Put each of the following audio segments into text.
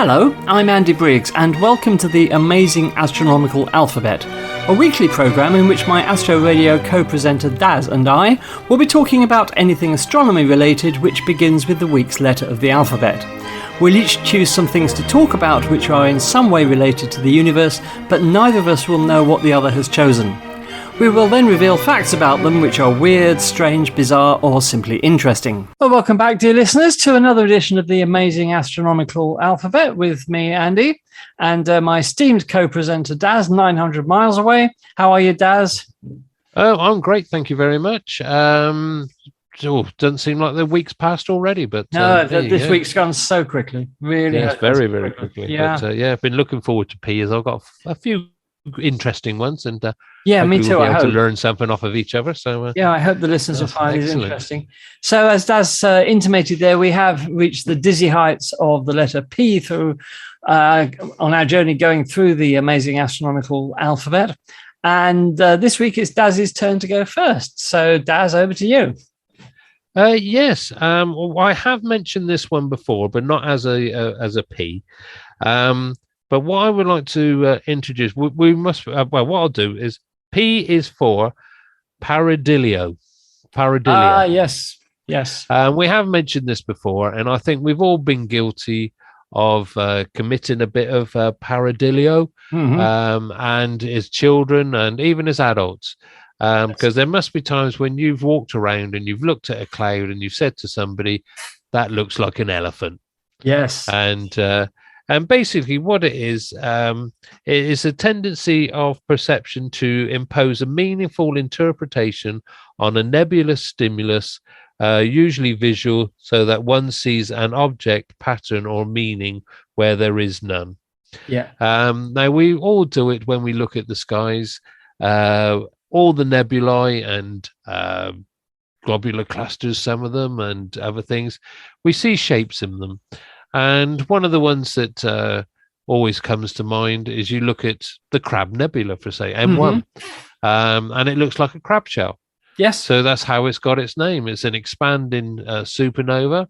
Hello, I'm Andy Briggs, and welcome to the amazing Astronomical Alphabet, a weekly programme in which my Astro Radio co-presenter Daz and I will be talking about anything astronomy related which begins with the week's letter of the alphabet. We'll each choose some things to talk about which are in some way related to the universe, but neither of us will know what the other has chosen. We will then reveal facts about them which are weird, strange, bizarre, or simply interesting. Well, welcome back, dear listeners, to another edition of the amazing Astronomical Alphabet with me, Andy, and my esteemed co-presenter, Daz, 900 miles away. How are you, Daz? Oh, I'm great, thank you very much. Doesn't seem like the week's passed already, but no, this week's gone so quickly. Really, yes, very, very quickly. Yeah, but, I've been looking forward to P as I've got a few interesting ones, and yeah, me too. We'll be able I hope to learn something off of each other. So yeah, I hope the listeners will find it interesting. So, as Daz intimated there, we have reached the dizzy heights of the letter P through on our journey going through the amazing astronomical alphabet. And this week it's Daz's turn to go first. So, Daz, over to you. Yes, I have mentioned this one before, but not as a P. But what I would like to introduce, we must. What I'll do is P is for pareidolia. Pareidolia. Yes. We have mentioned this before, and I think we've all been guilty of committing a bit of pareidolia, and as children and even as adults. Because there must be times when you've walked around and you've looked at a cloud and you've said to somebody, "That looks like an elephant." Yes. And basically what it is a tendency of perception to impose a meaningful interpretation on a nebulous stimulus, usually visual, so that one sees an object, pattern, or meaning where there is none. Yeah. Now, we all do it when we look at the skies. All the nebulae and globular clusters, some of them, and other things, we see shapes in them. And one of the ones that always comes to mind is you look at the Crab Nebula, for say, M1, and it looks like a crab shell. Yes. So that's how it's got its name. It's an expanding supernova,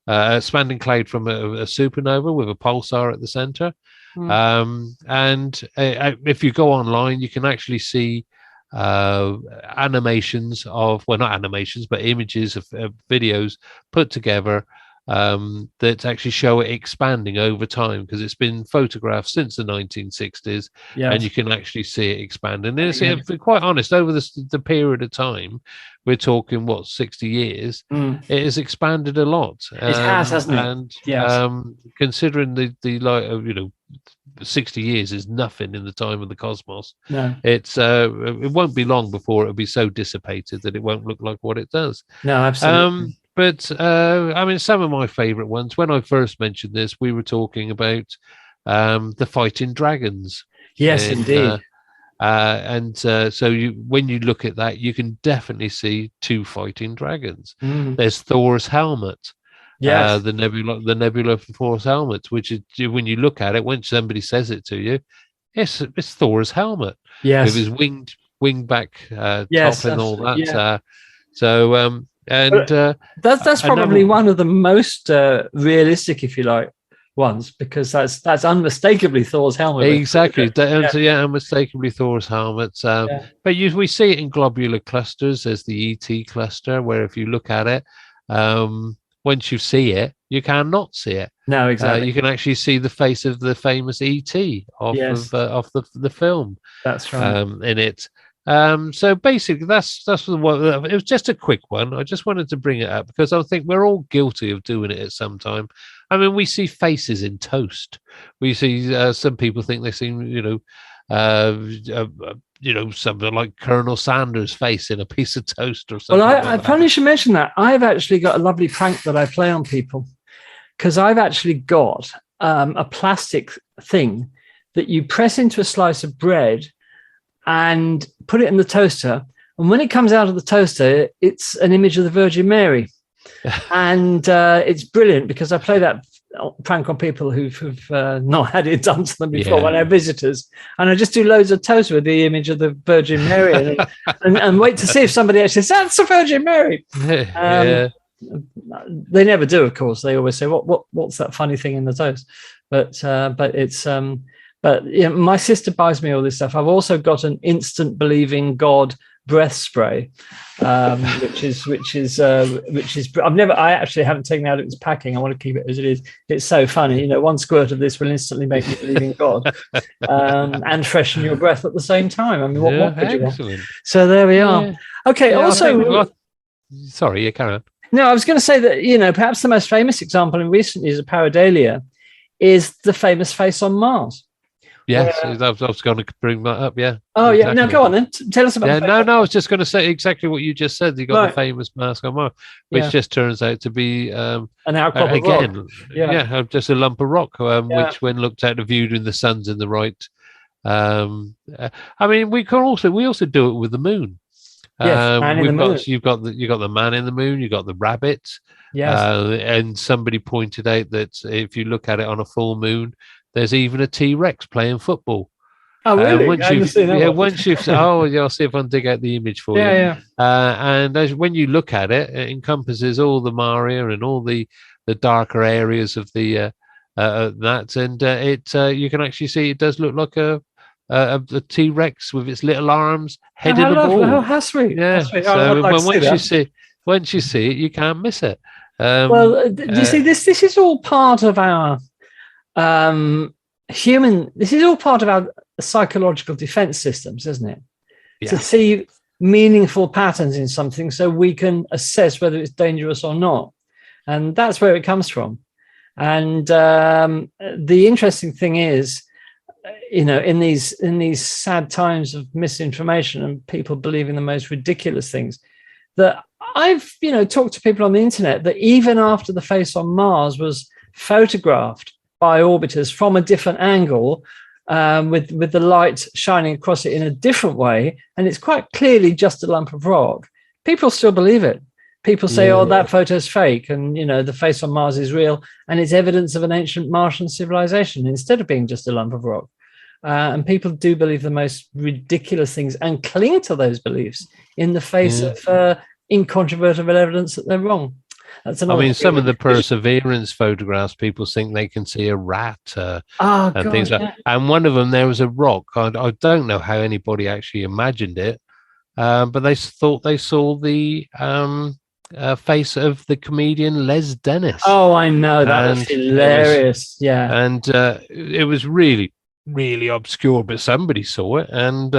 expanding cloud from a supernova with a pulsar at the center. And if you go online, you can actually see animations of, well, not animations, but images of videos put together that actually show it expanding over time, because it's been photographed since the 1960s. Yes. And you can actually see it expand. And to be quite honest, over the period of time, we're talking 60 years, it has expanded a lot. It has, hasn't it? And yes. Considering the 60 years is nothing in the time of the cosmos. No, it won't be long before it'll be so dissipated that it won't look like what it does. No, absolutely. But I mean, some of my favorite ones, when I first mentioned this, we were talking about the fighting dragons. Yes, indeed. So when you look at that, you can definitely see two fighting dragons. There's Thor's helmet. Yes. The nebula for Thor's helmet, which is, when you look at it, when somebody says it to you, it's Thor's helmet. Yes. With his winged back top and all that. Yeah. And that's probably one of the most realistic, if you like, ones, because that's unmistakably Thor's helmet. Exactly. Unmistakably Thor's helmet. But we see it in globular clusters. There's the ET cluster, where if you look at it, once you see it, you cannot see it. No, exactly. You can actually see the face of the famous ET of the film. That's right. In it. So basically, that's what it was. Just a quick one. I just wanted to bring it up because I think we're all guilty of doing it at some time. I mean, we see faces in toast. We see some people think they see, something like Colonel Sanders' face in a piece of toast or something. Well, I probably should mention that I've actually got a lovely prank that I play on people, because I've actually got a plastic thing that you press into a slice of bread and put it in the toaster, and when it comes out of the toaster, it's an image of the Virgin Mary. And it's brilliant, because I play that prank on people who've not had it done to them before, when they're visitors, and I just do loads of toast with the image of the Virgin Mary and wait to see if somebody actually says, "That's the Virgin Mary." They never do, of course. They always say, "What's that funny thing in the toast?" but it's but my sister buys me all this stuff. I've also got an instant believing God breath spray, which is I actually haven't taken out its packing. I want to keep it as it is. It's so funny, one squirt of this will instantly make you believe in God, and freshen your breath at the same time. I mean, what more could you want? So there we are. Okay. Yeah, also, sorry, you carry on. No, I was going to say that perhaps the most famous example in recent years of pareidolia is the famous face on Mars. Yes, I was going to bring that up. Yeah. Oh, exactly. Yeah. No, go on then. Tell us about. Yeah. No. I was just going to say exactly what you just said. You got the famous mask on Mars, which just turns out to be an outcrop of rock. Yeah, just a lump of rock, which, when looked at and viewed when the sun's in the right. I mean, we also do it with the moon. Yes, you've got the man in the moon. You've got the rabbit. Yes. And somebody pointed out that if you look at it on a full moon, there's even a T-Rex playing football. Oh, really? Once you've I'll see if I can dig out the image for you. Yeah. And when you look at it, it encompasses all the Maria and all the darker areas of the that, and you can actually see it does look like a T-Rex with its little arms heading a ball. Oh, how sweet! Yeah. How sweet. So once you see it, you can't miss it. Do you see this? This is all part of our This is all part of our psychological defense systems, isn't it? Yeah. To see meaningful patterns in something, so we can assess whether it's dangerous or not, and that's where it comes from. And the interesting thing is, in these sad times of misinformation and people believing the most ridiculous things, that I've talked to people on the internet that even after the face on Mars was photographed by orbiters from a different angle, with the light shining across it in a different way, and it's quite clearly just a lump of rock, people still believe it. People say, "Oh, that photo's fake," and the face on Mars is real, and it's evidence of an ancient Martian civilization instead of being just a lump of rock. And people do believe the most ridiculous things and cling to those beliefs in the face of incontrovertible evidence that they're wrong. That's another. I mean, some of the Perseverance photographs, people think they can see a rat and things like that. And one of them, there was a rock. I don't know how anybody actually imagined it, but they thought they saw the face of the comedian Les Dennis. Oh, I know. That was hilarious. And it was really, really obscure, but somebody saw it. And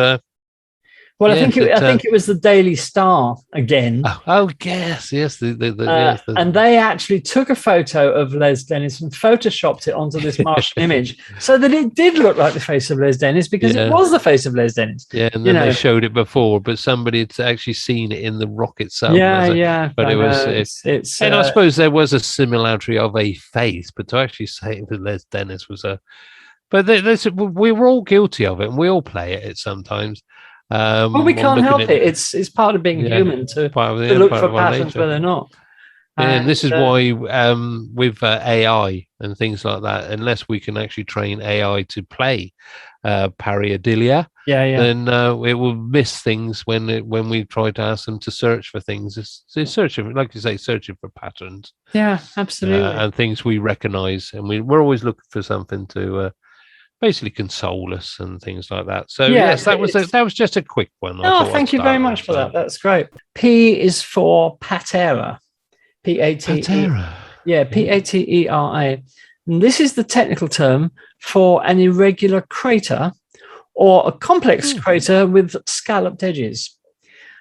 I think it was the Daily Star again. Yes. And they actually took a photo of Les Dennis and photoshopped it onto this Martian image, so that it did look like the face of Les Dennis, because it was the face of Les Dennis. Yeah, and then they showed it before, but somebody had actually seen it in the rock itself. But and I suppose there was a similarity of a face, but to actually say that Les Dennis was a. But we were all guilty of it, and we all play it sometimes. We can't help it. It's part of being human to look for patterns where they're not. And this is why with AI and things like that, unless we can actually train AI to play pareidolia, then it will miss things when we try to ask them to search for things. It's searching, like you say, searching for patterns. Yeah, absolutely. And things we recognize, and we're always looking for something to basically console us and things like that. So yes, that was just a quick one. Thank you very much for that. That's great. P is for Patera. Patera. Yeah, Patera. And this is the technical term for an irregular crater or a complex crater with scalloped edges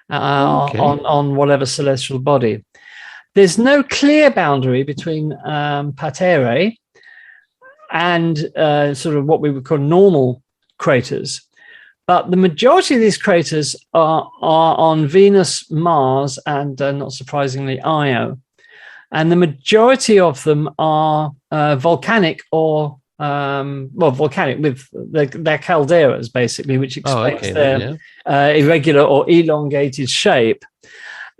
on whatever celestial body. There's no clear boundary between Paterae and sort of what we would call normal craters. But the majority of these craters are on Venus, Mars, and not surprisingly, Io. And the majority of them are volcanic or, volcanic with their calderas, basically, which explains their irregular or elongated shape.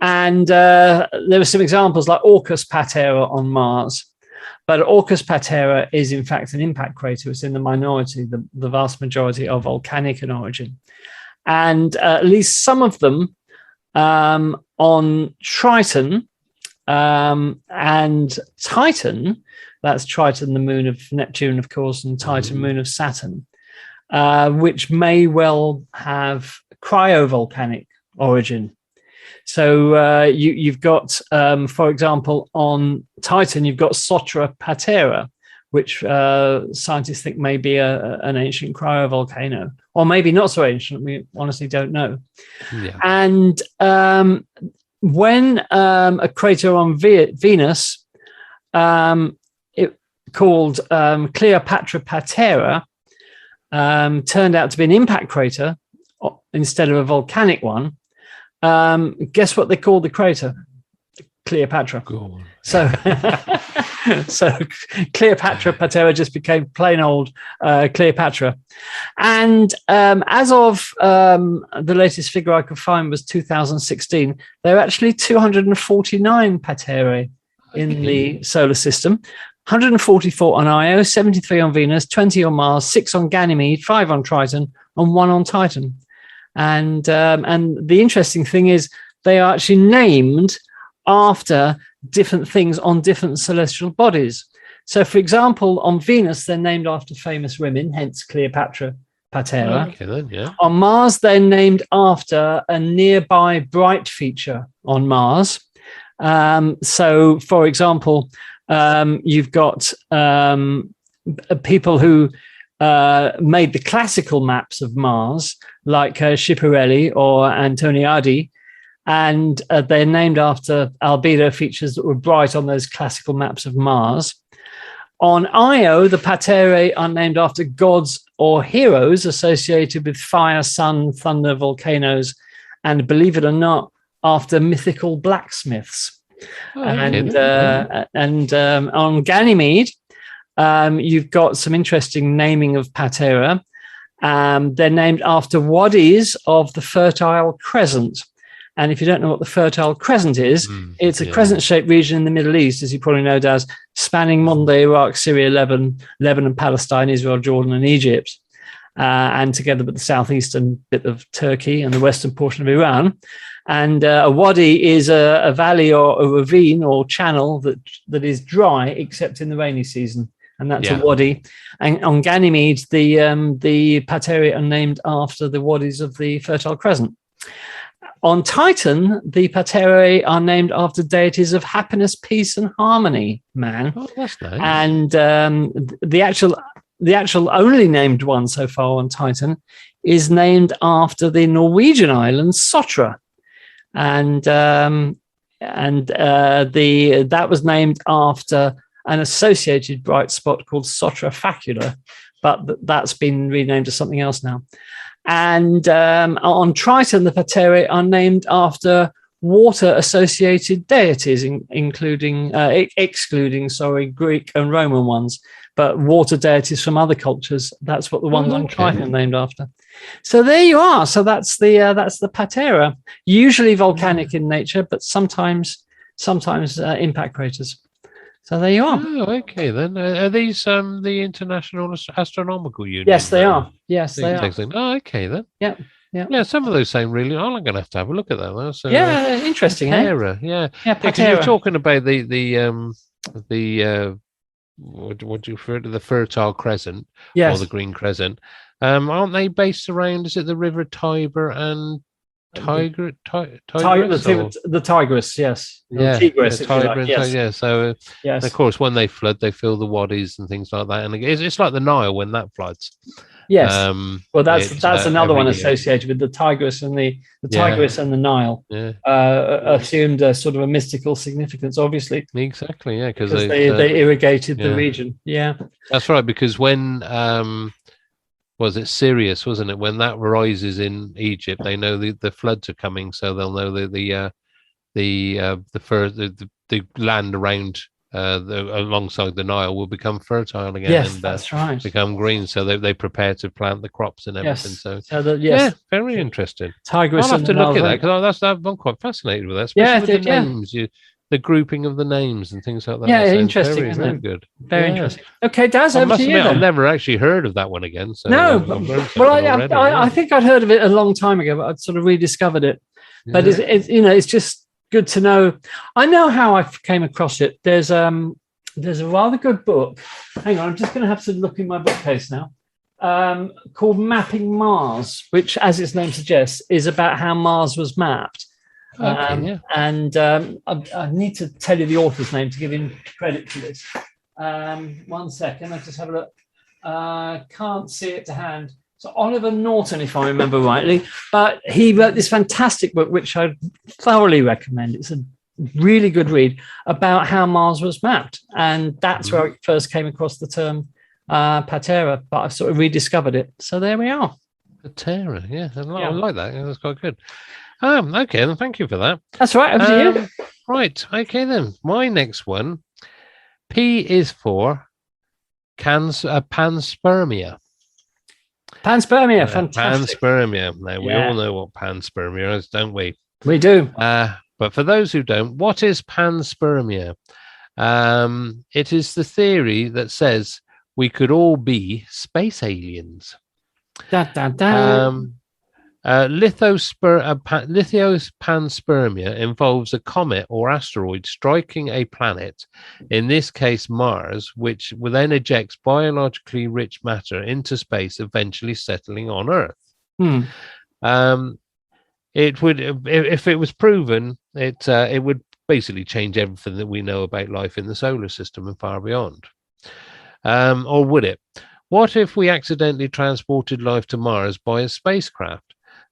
And there were some examples like Orcus Patera on Mars. But Orcus Patera is, in fact, an impact crater. It's in the minority. The vast majority are volcanic in origin. And at least some of them on Triton and Titan That's Triton, the moon of Neptune, of course, and Titan, moon of Saturn, which may well have cryovolcanic origin. So you've got, for example, on Titan, you've got Sotra Patera, which scientists think may be an ancient cryovolcano, or maybe not so ancient. We honestly don't know. Yeah. And when a crater on Venus, called Cleopatra Patera, turned out to be an impact crater instead of a volcanic one, guess what they called the crater? Cleopatra. Cool. So Cleopatra Patera just became plain old Cleopatra. And as of the latest figure I could find was 2016, there are actually 249 Paterae in the solar system. 144 on Io, 73 on Venus, 20 on Mars, 6 on Ganymede, 5 on Triton, and 1 on Titan. And the interesting thing is they are actually named after different things on different celestial bodies. So, for example, on Venus, they're named after famous women, hence Cleopatra Patera. Okay, then, yeah. On Mars, they're named after a nearby bright feature on Mars. So, for example, you've got people who made the classical maps of Mars, like Schiaparelli or Antoniadi, and they're named after albedo features that were bright on those classical maps of Mars. On Io, the Paterae are named after gods or heroes associated with fire, sun, thunder, volcanoes, and believe it or not, after mythical blacksmiths. And on Ganymede, you've got some interesting naming of Patera. They're named after wadis of the Fertile Crescent. And if you don't know what the Fertile Crescent is, it's a crescent-shaped region in the Middle East, as you probably know, Daz, spanning modern-day Iraq, Syria, Lebanon, Palestine, Israel, Jordan, and Egypt, and together with the southeastern bit of Turkey and the western portion of Iran. And a wadi is a valley or a ravine or channel that is dry except in the rainy season, and that's a wadi. And on Ganymede, the Paterae are named after the wadis of the Fertile Crescent. On Titan, the Paterae are named after deities of happiness, peace, and harmony. Man, that's nice. And the actual only named one so far on Titan is named after the Norwegian island Sotra. And that was named after an associated bright spot called Sotra Facula, but that's been renamed to something else now. And on Triton, the Paterae are named after water-associated deities, excluding Greek and Roman ones, but water deities from other cultures. That's what the ones on Triton are named after. So there you are. So that's the Patera, usually volcanic in nature, but sometimes impact craters. So there you are. Oh, okay then. Are these the International Astronomical Union? Yes, they are. Yes, they are. Oh, okay then. Yeah. Yeah, some of those sound really. I'm going to have a look at that. So, interesting. Patera, Yeah, Patera. You're talking about the what do you refer to, the Fertile Crescent, or the Green Crescent? Aren't they based around? Is it the River Tiber and Tigris? The Tigris, yes. Yeah, Tigris, Tiber. Yes. Yeah, so yes. Of course, when they flood, they fill the wadis and things like that, and it's like the Nile when that floods. Yes. Well, that's another one associated with the Tigris and the Tigris and the Nile. Yeah. Assumed a sort of a mystical significance, obviously. Exactly. Yeah, because they irrigated the region. Yeah. That's right. Because when was it Sirius, wasn't it? When that rises in Egypt, they know the floods are coming, so they'll know the land around alongside the Nile will become fertile again. Yes, and, that's right. Become green, so they prepare to plant the crops and everything. Yes. So very interesting. Tigris. I'll have to look at that because I'm quite fascinated with that. Especially with the names, the grouping of the names and things like that. Yeah, interesting, isn't it? Very good. Very interesting. Okay, Daz, over to you. I've never actually heard of that one again. So no, I think I'd heard of it a long time ago, but I'd sort of rediscovered it. But it's just good to know. I know how I came across it. There's there's a rather good book. Hang on, I'm just going to have to look in my bookcase now. Called Mapping Mars, which, as its name suggests, is about how Mars was mapped. Okay, And I need to tell you the author's name to give him credit for this. 1 second, I'll just have a look. Can't see it to hand. So Oliver Norton, if I remember rightly, but he wrote this fantastic book, which I thoroughly recommend. It's a really good read about how Mars was mapped. And that's where I first came across the term Patera, but I've sort of rediscovered it. So there we are. Patera, yeah, I like that. Yeah, that's quite good. Okay, then thank you for that. That's right, over to you. Right, okay then. My next one, P is for panspermia. Panspermia, fantastic. Panspermia. Now, we all know what panspermia is, don't we? We do. But for those who don't, what is panspermia? It is the theory that says we could all be space aliens. Lithopanspermia involves a comet or asteroid striking a planet, in this case Mars, which then ejects biologically rich matter into space, eventually settling on Earth. It would, if it was proven, it would basically change everything that we know about life in the solar system and far beyond. Or would it? What if we accidentally transported life to Mars by a spacecraft?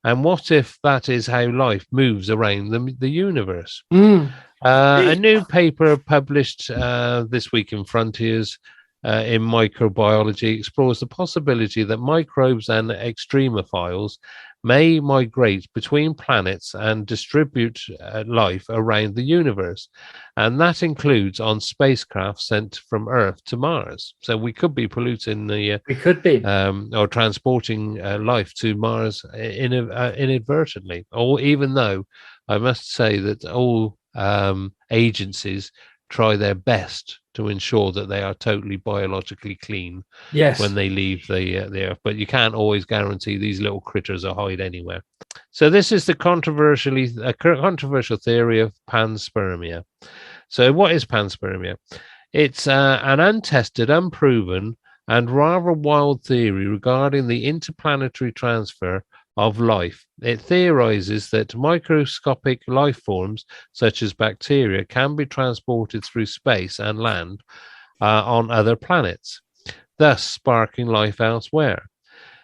And what if that is how life moves around the universe? A new paper published this week in Frontiers in Microbiology explores the possibility that microbes and extremophiles may migrate between planets and distribute life around the universe. And that includes on spacecraft sent from Earth to Mars. So we could be polluting the... we could be. Or transporting life to Mars inadvertently. Or even though I must say that all agencies try their best to ensure that they are totally biologically clean when they leave the Earth. But you can't always guarantee these little critters are hide anywhere. So this is the controversial theory of panspermia. So what is panspermia? It's an untested, unproven, and rather wild theory regarding the interplanetary transfer of life. It theorizes that microscopic life forms, such as bacteria, can be transported through space and land on other planets, thus sparking life elsewhere.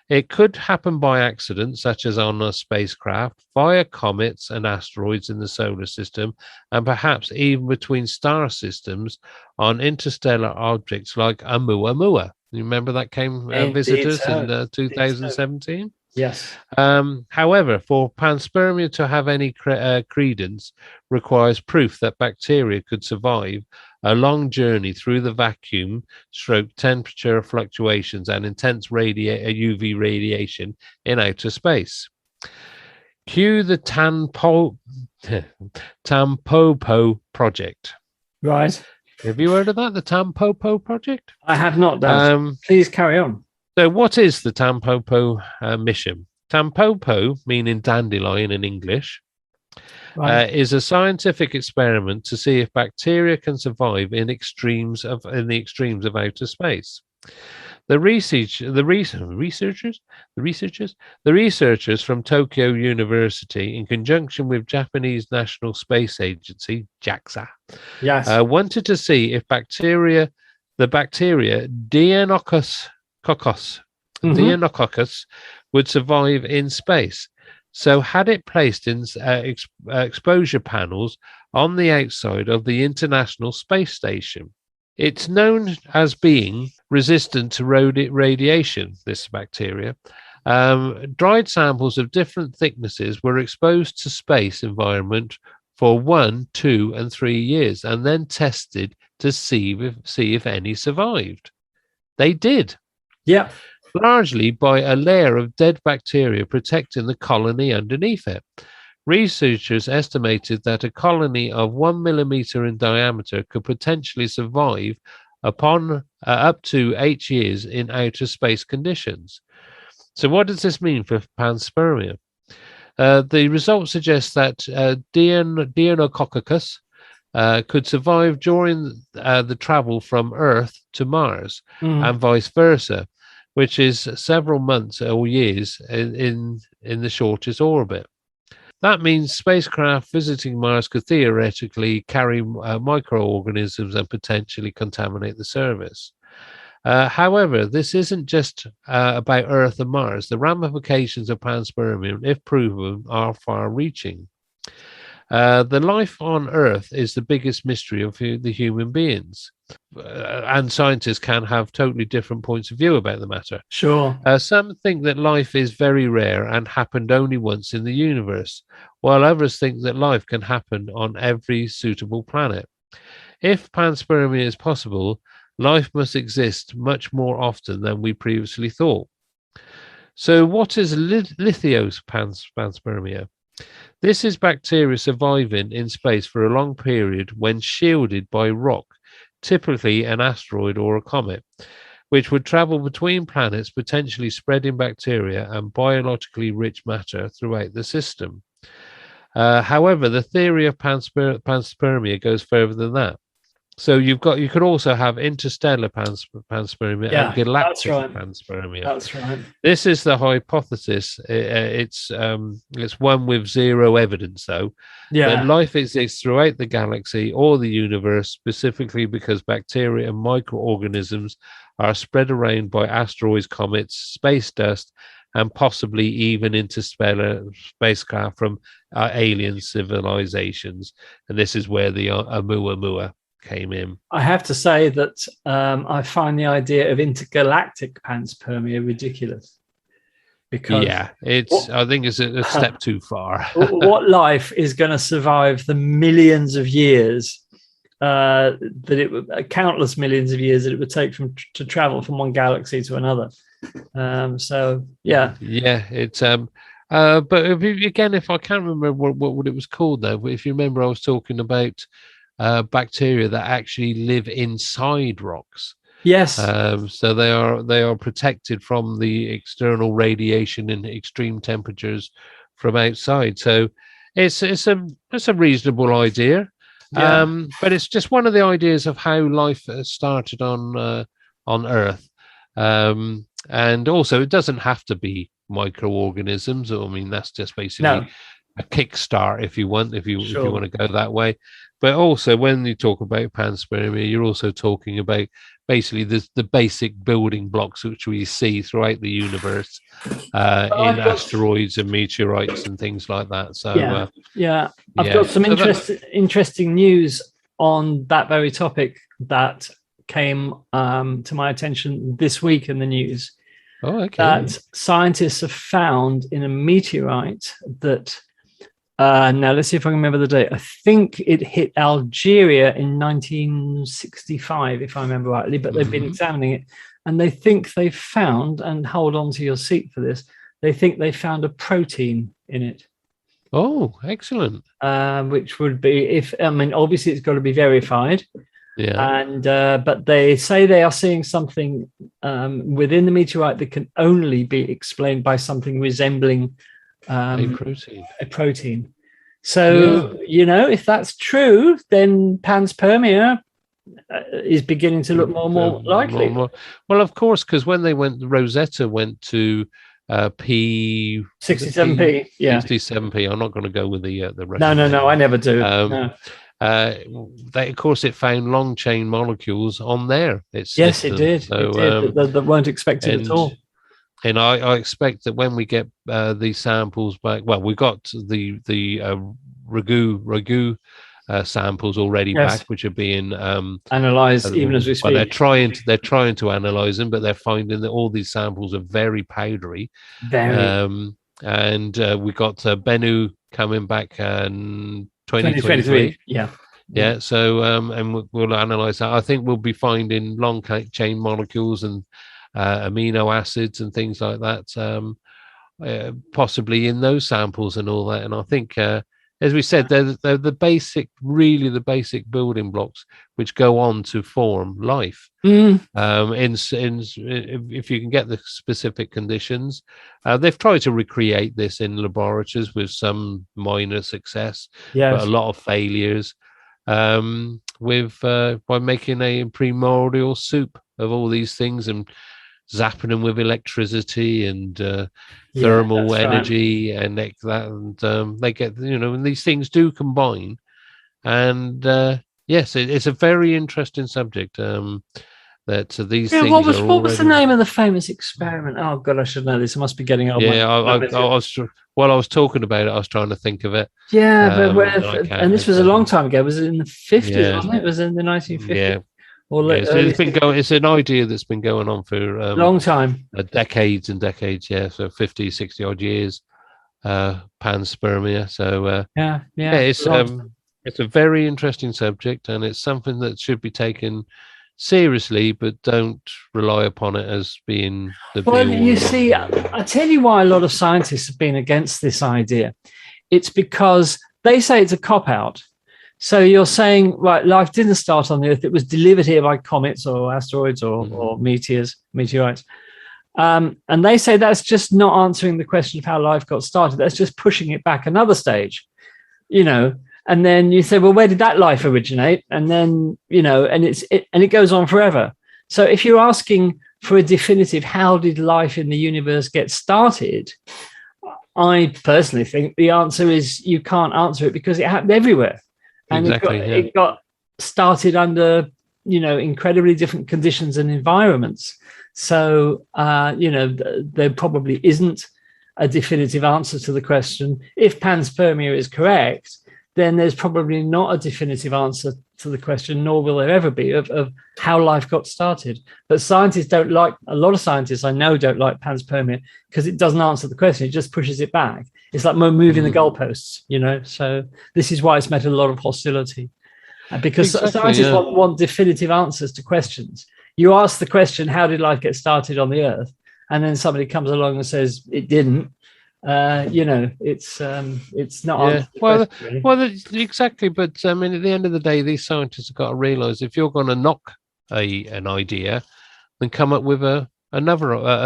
It could happen by accident, such as on a spacecraft, via comets and asteroids in the solar system, and perhaps even between star systems on interstellar objects like Oumuamua. You remember that came visit us in 2017? Yes. However, for panspermia to have any credence requires proof that bacteria could survive a long journey through the vacuum, temperature fluctuations, and intense UV radiation in outer space. Cue the Tampopo project. Right. Have you heard of that? The Tampopo project? I have not done. Please carry on. So what is the Tampopo mission? Tampopo, meaning dandelion in English, is a scientific experiment to see if bacteria can survive in the extremes of outer space. The researchers from Tokyo University, in conjunction with Japanese National Space Agency (JAXA), wanted to see if the bacteria Deinococcus would survive in space. So had it placed in exposure panels on the outside of the International Space Station. It's known as being resistant to radiation, this bacteria. Dried samples of different thicknesses were exposed to space environment for 1, 2, and 3 years, and then tested to see if any survived. They did. Yeah. Largely by a layer of dead bacteria protecting the colony underneath it. Researchers estimated that a colony of 1 millimeter in diameter could potentially survive upon up to 8 years in outer space conditions. So what does this mean for panspermia? The results suggest that Deinococcus could survive during the travel from Earth to Mars Mm. and vice versa, which is several months or years in the shortest orbit. That means spacecraft visiting Mars could theoretically carry microorganisms and potentially contaminate the surface. However, this isn't just about Earth and Mars. The ramifications of panspermia, if proven, are far-reaching. The life on Earth is the biggest mystery of the human beings, and scientists can have totally different points of view about the matter. Sure. Some think that life is very rare and happened only once in the universe, while others think that life can happen on every suitable planet. If panspermia is possible, life must exist much more often than we previously thought. So, what is lithiospanspermia? This is bacteria surviving in space for a long period when shielded by rock, typically an asteroid or a comet, which would travel between planets, potentially spreading bacteria and biologically rich matter throughout the system. However, the theory of panspermia goes further than that. So you could also have interstellar panspermia and galactic panspermia. That's right. This is the hypothesis. It's one with zero evidence, though. That life exists throughout the galaxy or the universe, specifically because bacteria and microorganisms are spread around by asteroids, comets, space dust, and possibly even interstellar spacecraft from alien civilizations. And this is where the Oumuamua came in. I have to say that I find the idea of intergalactic panspermia ridiculous. Because I think it's a step too far. What life is going to survive the millions of years countless millions of years that it would take to travel from one galaxy to another? It's but if I can't remember what it was called though, but if you remember, I was talking about bacteria that actually live inside rocks. Yes. So they are protected from the external radiation and extreme temperatures from outside. So it's a reasonable idea. But it's just one of the ideas of how life started on Earth. And also, it doesn't have to be microorganisms. I mean, that's just basically a kickstart if you want to go that way. But also, when you talk about panspermia, you're also talking about basically the basic building blocks which we see throughout the universe in asteroids and meteorites and things like that. So I've got some interesting news on that very topic that came to my attention this week in the news. That scientists have found in a meteorite that now let's see if I can remember the date. I think it hit Algeria in 1965, if I remember rightly, but they've been examining it, and they think they found, and hold on to your seat for this, they think they found a protein in it. Oh, excellent. Which would be, obviously it's got to be verified. And but they say they are seeing something within the meteorite that can only be explained by something resembling a protein. So if that's true, then panspermia is beginning to look more and more likely. Well, of course, because when Rosetta went to P 67P, 67P. I'm not going to go with the no, I never do. Of course, it found long chain molecules on there. It did. So, that weren't expected at all. And I expect that when we get these samples back, well, we got the ragu samples already back, which are being analysed even as we speak. Well, they're trying to analyse them, but they're finding that all these samples are very powdery. And we got Bennu coming back in 2023. Yeah. So and we'll analyse that. I think we'll be finding long chain molecules and amino acids and things like that, possibly in those samples and all that. And I think, as we said, they're the basic building blocks which go on to form life. If you can get the specific conditions, they've tried to recreate this in laboratories with some minor success, but a lot of failures. by making a primordial soup of all these things and zapping them with electricity and thermal energy and like that, and they get, and these things do combine. And yes, it's a very interesting subject. That these things. What was the name of the famous experiment? Oh God, I should know this. I must be getting old. Yeah, I was talking about it. I was trying to think of it. Yeah, and this was a long time ago. Was it in the 50s? Wasn't it? Was it in the 1950s? Yeah. It's an idea that's been going on for a long time, decades and decades. Yeah, so 50, 60 odd years. Panspermia. So it's a very interesting subject, and it's something that should be taken seriously, but don't rely upon it as being the you see, I tell you why a lot of scientists have been against this idea. It's because they say it's a cop-out. So you're saying, right, life didn't start on the Earth, it was delivered here by comets or asteroids or meteorites. And they say that's just not answering the question of how life got started. That's just pushing it back another stage, And then you say, well, where did that life originate? And then, and it goes on forever. So if you're asking for a definitive, how did life in the universe get started? I personally think the answer is you can't answer it because it happened everywhere. And it got started under, incredibly different conditions and environments. So, there probably isn't a definitive answer to the question. If panspermia is correct, then there's probably not a definitive answer to the question, nor will there ever be, of how life got started. But a lot of scientists I know don't like panspermia because it doesn't answer the question. It just pushes it back. It's like moving the goalposts, So this is why it's met a lot of hostility. Because scientists want definitive answers to questions. You ask the question, how did life get started on the Earth? And then somebody comes along and says it didn't. It's not. Well, exactly. But I mean, at the end of the day, these scientists have got to realise if you're going to knock an idea, then come up with a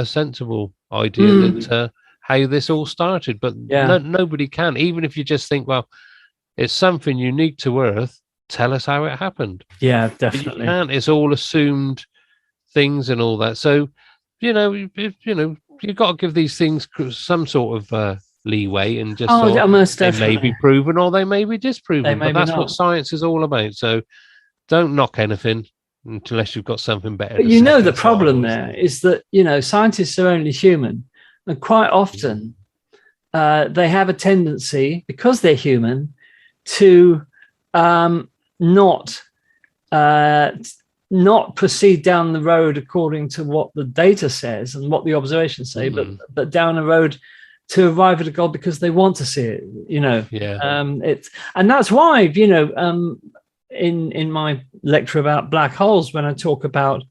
sensible idea that how this all started. But nobody can. Even if you just think, well, it's something unique to Earth. Tell us how it happened. Yeah, definitely. You can't. It's all assumed things and all that. So, you've got to give these things some sort of leeway and just they may be proven or they may be disproven. But that's what science is all about. So don't knock anything unless you've got something better. But the problem there is that, scientists are only human. And quite often they have a tendency, because they're human, to not proceed down the road according to what the data says and what the observations say, but down a road to arrive at a goal because they want to see it. And that's why in my lecture about black holes, when I talk about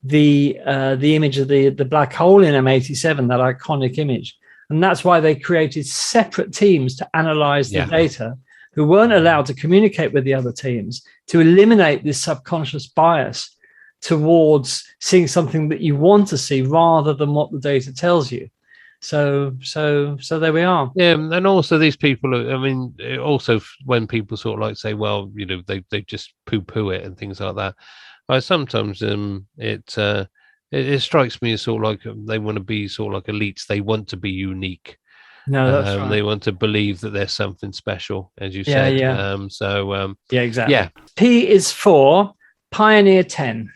the image of the black hole in M87, that iconic image, and that's why they created separate teams to analyze the data, who weren't allowed to communicate with the other teams, to eliminate this subconscious bias towards seeing something that you want to see rather than what the data tells you. So there we are. Yeah, and also these people, also when people sort of like say, well, they just poo-poo it and things like that. Sometimes it strikes me as sort of like they want to be sort of like elites. They want to be unique. No, that's right. They want to believe that there's something special, as you said. Yeah. Exactly. Yeah. P is for Pioneer 10.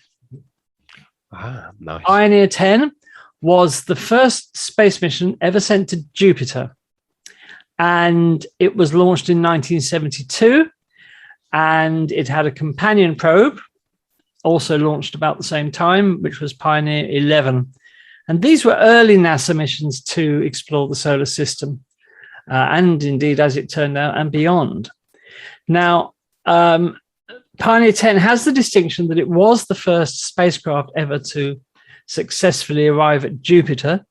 Nice. Pioneer 10 was the first space mission ever sent to Jupiter. And it was launched in 1972. And it had a companion probe, also launched about the same time, which was Pioneer 11. And these were early NASA missions to explore the solar system, and indeed, as it turned out, and beyond. Now, Pioneer 10 has the distinction that it was the first spacecraft ever to successfully arrive at Jupiter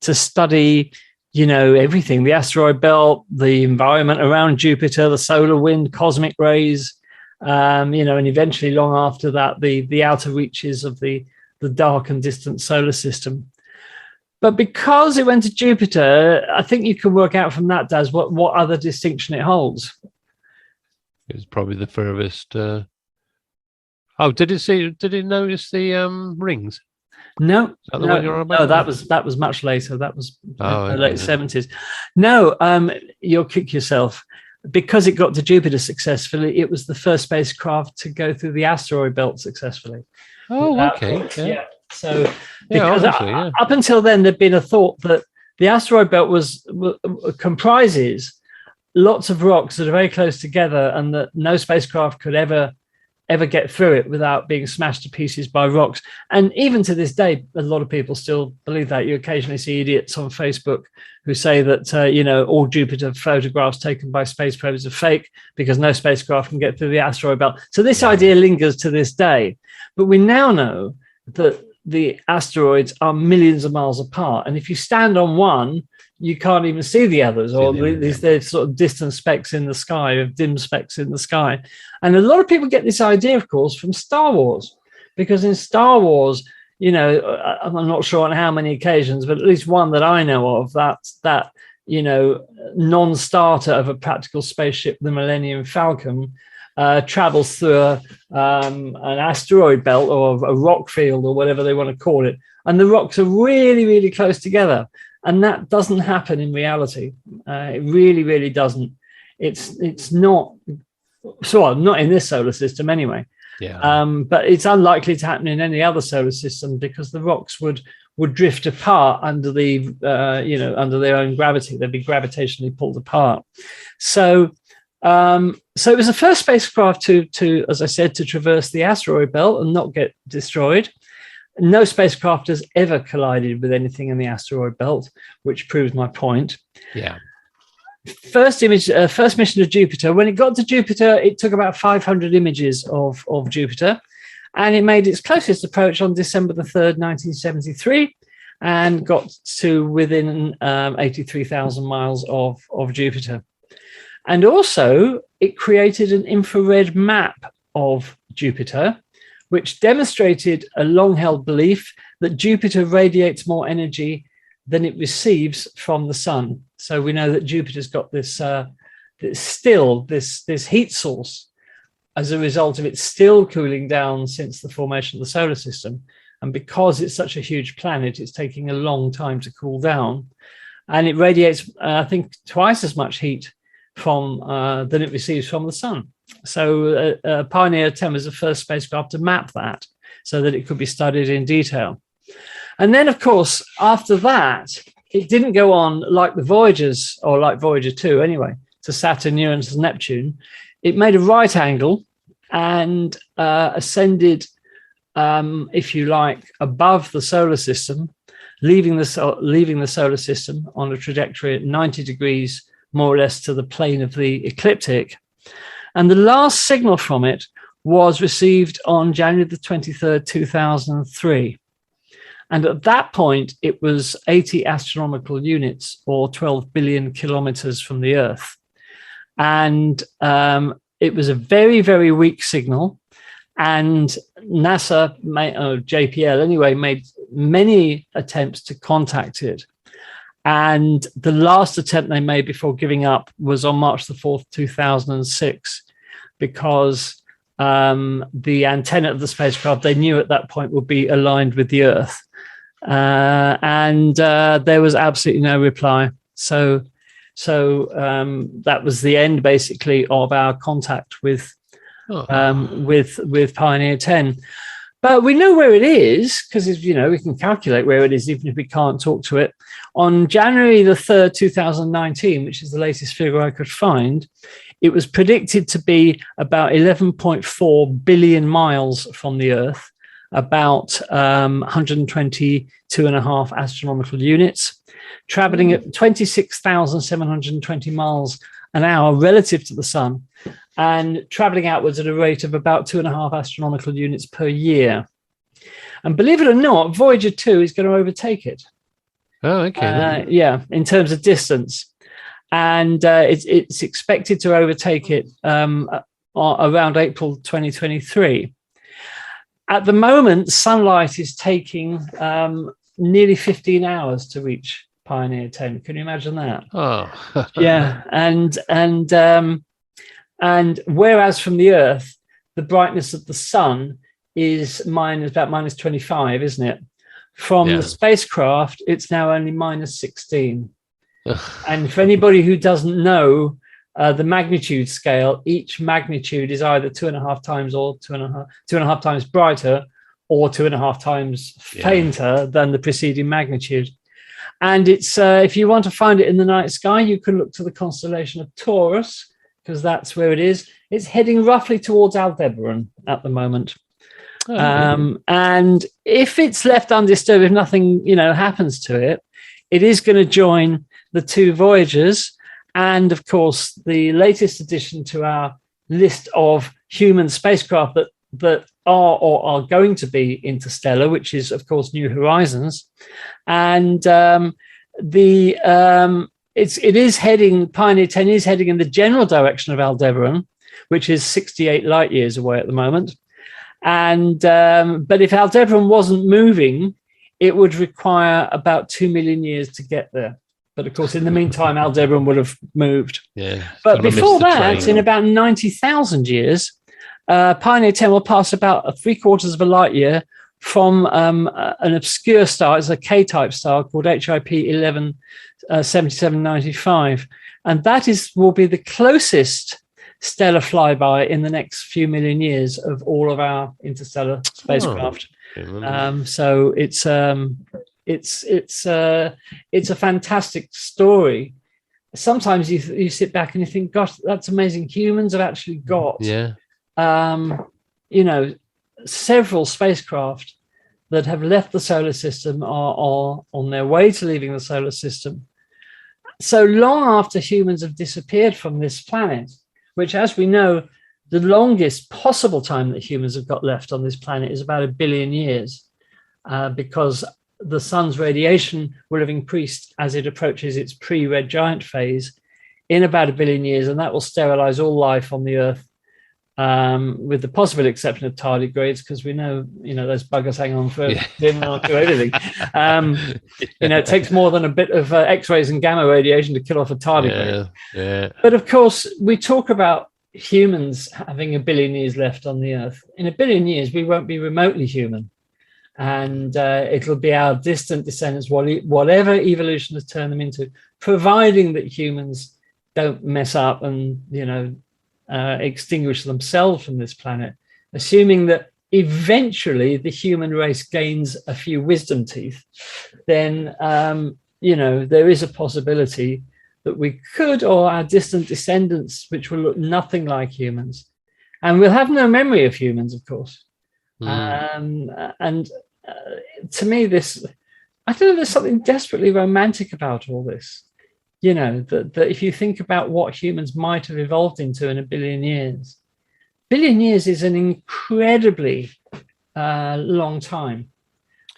to study, everything, the asteroid belt, the environment around Jupiter, the solar wind, cosmic rays, and eventually, long after that, the outer reaches of the dark and distant solar system. But because it went to Jupiter, I think you can work out from that, Daz, what other distinction it holds. It was probably the furthest. Did it notice the rings? No, Is that the one you're on about? No, that was much later. That was late 70s. No, you'll kick yourself. Because it got to Jupiter successfully, it was the first spacecraft to go through the asteroid belt successfully. Oh, okay. Yeah. So because up until then, there'd been a thought that the asteroid belt comprises lots of rocks that are very close together, and that no spacecraft could ever get through it without being smashed to pieces by rocks. And even to this day, a lot of people still believe that. You occasionally see idiots on Facebook who say that all Jupiter photographs taken by space probes are fake because no spacecraft can get through the asteroid belt. So this idea lingers to this day. But we now know that the asteroids are millions of miles apart, and if you stand on one, you can't even see the others, or they're sort of distant specks in the sky, of dim specks in the sky. And a lot of people get this idea, of course, from Star Wars, because in Star Wars, I'm not sure on how many occasions, but at least one that I know of, that non-starter of a practical spaceship, the Millennium Falcon, travels through an asteroid belt or a rock field or whatever they want to call it, and the rocks are really, really close together. And that doesn't happen in reality. It really, really doesn't. It's not. So not in this solar system anyway. Yeah. But it's unlikely to happen in any other solar system because the rocks would drift apart under the under their own gravity. They'd be gravitationally pulled apart. So it was the first spacecraft to, as I said, to traverse the asteroid belt and not get destroyed. No spacecraft has ever collided with anything in the asteroid belt, which proves my point. Yeah. First mission to Jupiter. When it got to Jupiter, it took about 500 images of Jupiter, and it made its closest approach on December the 3rd, 1973, and got to within 83,000 miles of Jupiter. And also, it created an infrared map of Jupiter, which demonstrated a long-held belief that Jupiter radiates more energy than it receives from the sun. So we know that Jupiter's got this heat source as a result of it still cooling down since the formation of the solar system. And because it's such a huge planet, it's taking a long time to cool down. And it radiates, I think, twice as much heat than it receives from the sun. So Pioneer 10 was the first spacecraft to map that so that it could be studied in detail. And then, of course, after that, it didn't go on like the Voyagers, or like Voyager 2 anyway, to Saturn, Uranus, and Neptune. It made a right angle and ascended, if you like, above the solar system, leaving the solar system on a trajectory at 90 degrees, more or less to the plane of the ecliptic. And the last signal from it was received on January the 23rd, 2003. And at that point, it was 80 astronomical units, or 12 billion kilometers from the Earth. And it was a very, very weak signal. And NASA, JPL anyway, made many attempts to contact it. And the last attempt they made before giving up was on March the 4th, 2006, because the antenna of the spacecraft, they knew at that point, would be aligned with the Earth. And there was absolutely no reply. So that was the end, basically, of our contact with Pioneer 10. But we know where it is because, we can calculate where it is, even if we can't talk to it. On January the 3rd, 2019, which is the latest figure I could find, it was predicted to be about 11.4 billion miles from the Earth, about 122.5 astronomical units, traveling at 26,720 miles an hour relative to the sun, and traveling outwards at a rate of about 2.5 astronomical units per year. And believe it or not, Voyager 2 is going to overtake it. Oh, okay. In terms of distance. And it's expected to overtake it around April 2023. At the moment, sunlight is taking nearly 15 hours to reach Pioneer 10. Can you imagine that? Oh, yeah. And And whereas from the Earth, the brightness of the sun is about minus 25, isn't it? From the spacecraft, it's now only minus 16. And for anybody who doesn't know the magnitude scale, each magnitude is either 2.5 times or 2.5 times brighter, or 2.5 times fainter than the preceding magnitude. And it's if you want to find it in the night sky, you can look to the constellation of Taurus, because that's where it is. It's heading roughly towards Aldebaran at the moment. And if it's left undisturbed, if nothing happens to it, it is going to join the two Voyagers, and of course the latest addition to our list of human spacecraft that are or are going to be interstellar, which is of course New Horizons. And it is heading, Pioneer 10 is heading in the general direction of Aldebaran, which is 68 light years away at the moment. And but if Aldebaran wasn't moving, it would require about 2 million years to get there. But of course, in the meantime, Aldebaran would have moved. Yeah. But before that, in about 90,000 years, Pioneer 10 will pass about 3/4 of a light year from an obscure star. It's a K-type star called HIP 117795, and that will be the closest stellar flyby in the next few million years of all of our interstellar spacecraft. So it's a fantastic story. Sometimes you sit back and you think, gosh, that's amazing. Humans have actually got several spacecraft that have left the solar system or on their way to leaving the solar system so long after humans have disappeared from this planet, which, as we know, the longest possible time that humans have got left on this planet is about 1 billion years, because the sun's radiation will have increased as it approaches its pre-red giant phase in about 1 billion years, and that will sterilize all life on the Earth, with the possible exception of tardigrades, because we know those buggers hang on for to everything. It takes more than a bit of X-rays and gamma radiation to kill off a tardigrade. But of course, we talk about humans having 1 billion years left on the Earth. In 1 billion years, we won't be remotely human, and it'll be our distant descendants, whatever evolution has turned them into, providing that humans don't mess up and extinguish themselves from this planet, assuming that eventually the human race gains a few wisdom teeth, then there is a possibility that we could, or our distant descendants, which will look nothing like humans, and we'll have no memory of humans, of course. And to me, there's something desperately romantic about all this. That if you think about what humans might have evolved into in 1 billion years, 1 billion years is an incredibly long time.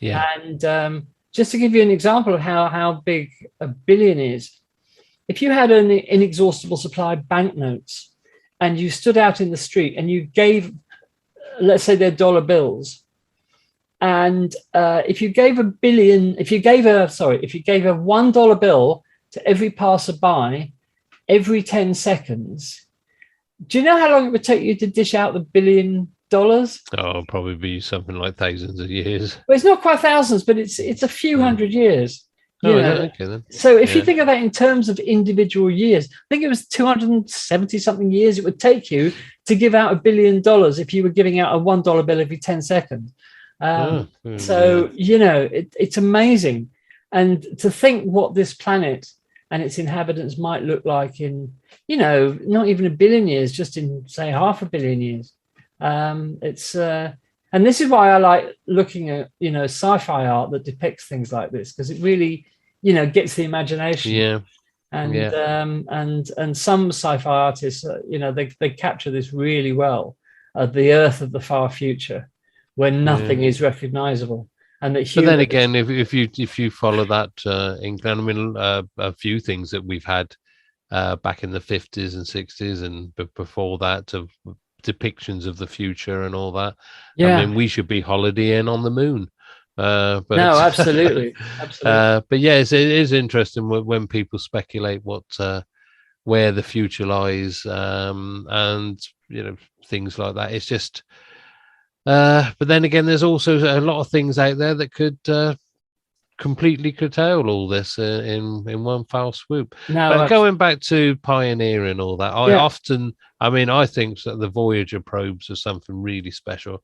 Yeah. And just to give you an example of how big 1 billion is, if you had an inexhaustible supply of banknotes and you stood out in the street and you gave, let's say they're dollar bills, and if you gave a $1 bill to every passerby every 10 seconds, do you know how long it would take you to dish out the $1 billion? Oh, probably be something like thousands of years. Well, it's not quite thousands, but it's a few hundred years. Okay, then. So if you think of that in terms of individual years, I think it was 270 something years it would take you to give out $1 billion if you were giving out a $1 bill every 10 seconds. It's amazing. And to think what this planet and its inhabitants might look like in, not even 1 billion years, just in, say, 500 million years. And this is why I like looking at, sci-fi art that depicts things like this, because it really, gets the imagination. Yeah. And some sci-fi artists, they capture this really well, the Earth of the far future, where nothing is recognizable. And that but then again, if you follow that incline, I mean, a few things that we've had back in the 50s and 60s and before that of depictions of the future and all that. Yeah. I mean, we should be holidaying on the moon. But no, absolutely. But yes, it is interesting when people speculate what where the future lies, and things like that. It's just, but then again, there's also a lot of things out there that could completely curtail all this in one foul swoop. But going back to Pioneer and all that, I think that the Voyager probes are something really special.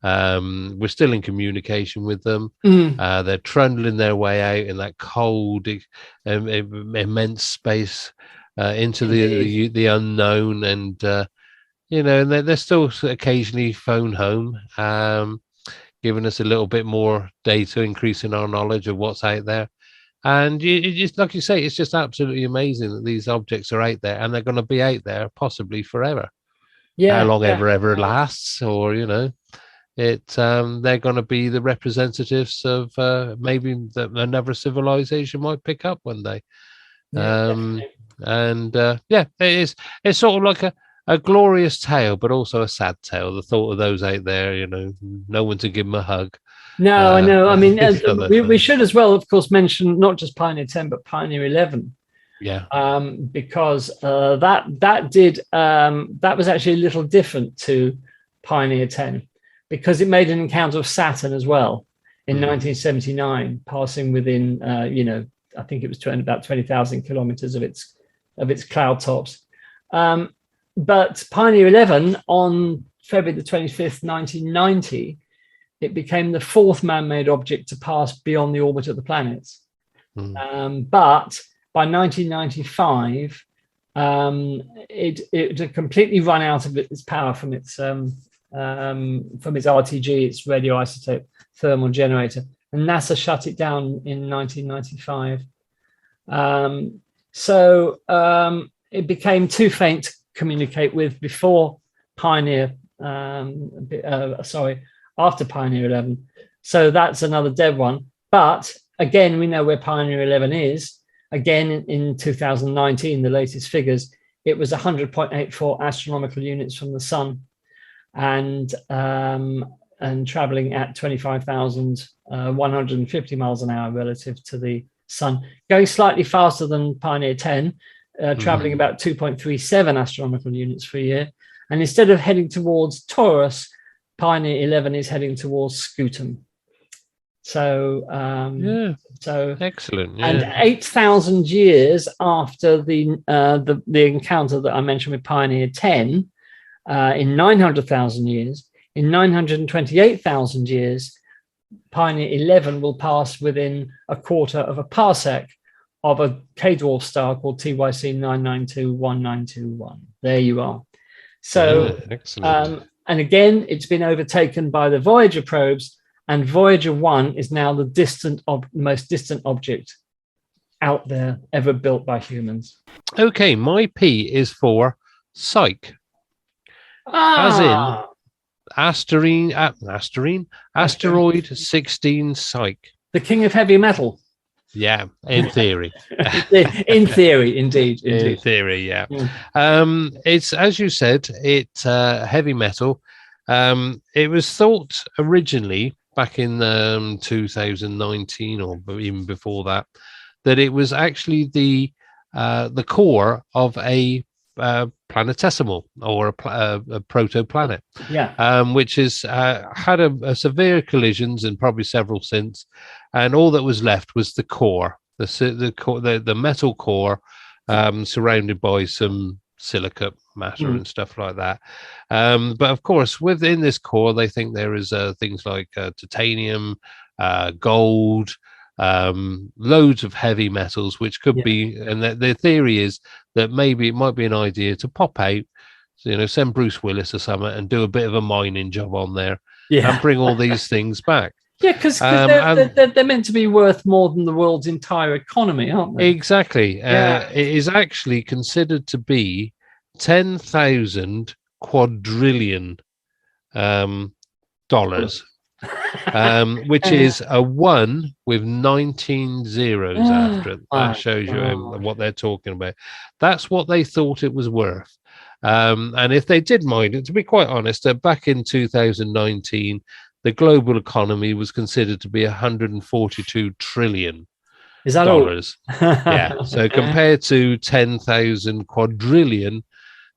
We're still in communication with them. They're trundling their way out in that cold, immense space into the unknown, and and they're still occasionally phone home, giving us a little bit more data, increasing our knowledge of what's out there. And it's like you say, it's just absolutely amazing that these objects are out there, and they're going to be out there possibly forever. How long ever lasts, or they're going to be the representatives of maybe that another civilization might pick up one day. It's sort of like a glorious tale, but also a sad tale. The thought of those out there, no one to give them a hug. No, I know. I mean, we should as well, of course, mention not just Pioneer 10, but Pioneer 11. Yeah. Because that was actually a little different to Pioneer 10, because it made an encounter of Saturn as well in 1979, passing within, I think it was about 20,000 kilometers of its cloud tops. But Pioneer 11, on February the 25th, 1990, it became the fourth man-made object to pass beyond the orbit of the planets. But by 1995, it had completely run out of its power from its RTG, its radioisotope thermal generator, and NASA shut it down in 1995. It became too faint to communicate with before Pioneer, after Pioneer 11. So that's another dead one. But again, we know where Pioneer 11 is. Again, in 2019, the latest figures, it was 100.84 astronomical units from the sun, and traveling at 25,150 miles an hour relative to the sun, going slightly faster than Pioneer 10, traveling about 2.37 astronomical units per year. And instead of heading towards Taurus, Pioneer 11 is heading towards Scutum. So excellent. And 8,000 years after the encounter that I mentioned with Pioneer 10, in 900,000 years, in 928,000 years, Pioneer 11 will pass within a quarter of a parsec of a K-dwarf star called TYC 9921921. There you are. So, excellent. And again, it's been overtaken by the Voyager probes, and Voyager 1 is now the most distant object out there ever built by humans. Okay, my P is for Psyche. As in Asteroid 16 Psyche. The king of heavy metal. Yeah, in theory. In theory, indeed. In theory, yeah. It's, as you said, it's heavy metal. It was thought originally back in 2019, or even before that it was actually the core of a planetesimal, or a protoplanet, which has had a severe collisions, and probably several since, and all that was left was the core, the metal core, surrounded by some silicate matter and stuff like that. But of course, within this core, they think there is things like titanium, gold, loads of heavy metals, which could be, and the theory is that maybe it might be an idea to pop out, send Bruce Willis or something and do a bit of a mining job on there, and bring all these things back. Yeah, because they're meant to be worth more than the world's entire economy, aren't they? Exactly. It is actually considered to be 10,000 quadrillion dollars, which is a 1 with 19 zeros after it. That shows you what they're talking about. That's what they thought it was worth. And if they did mine it, to be quite honest, back in 2019, the global economy was considered to be 142 trillion. Is that dollars. all? Yeah. So compared to 10,000 quadrillion,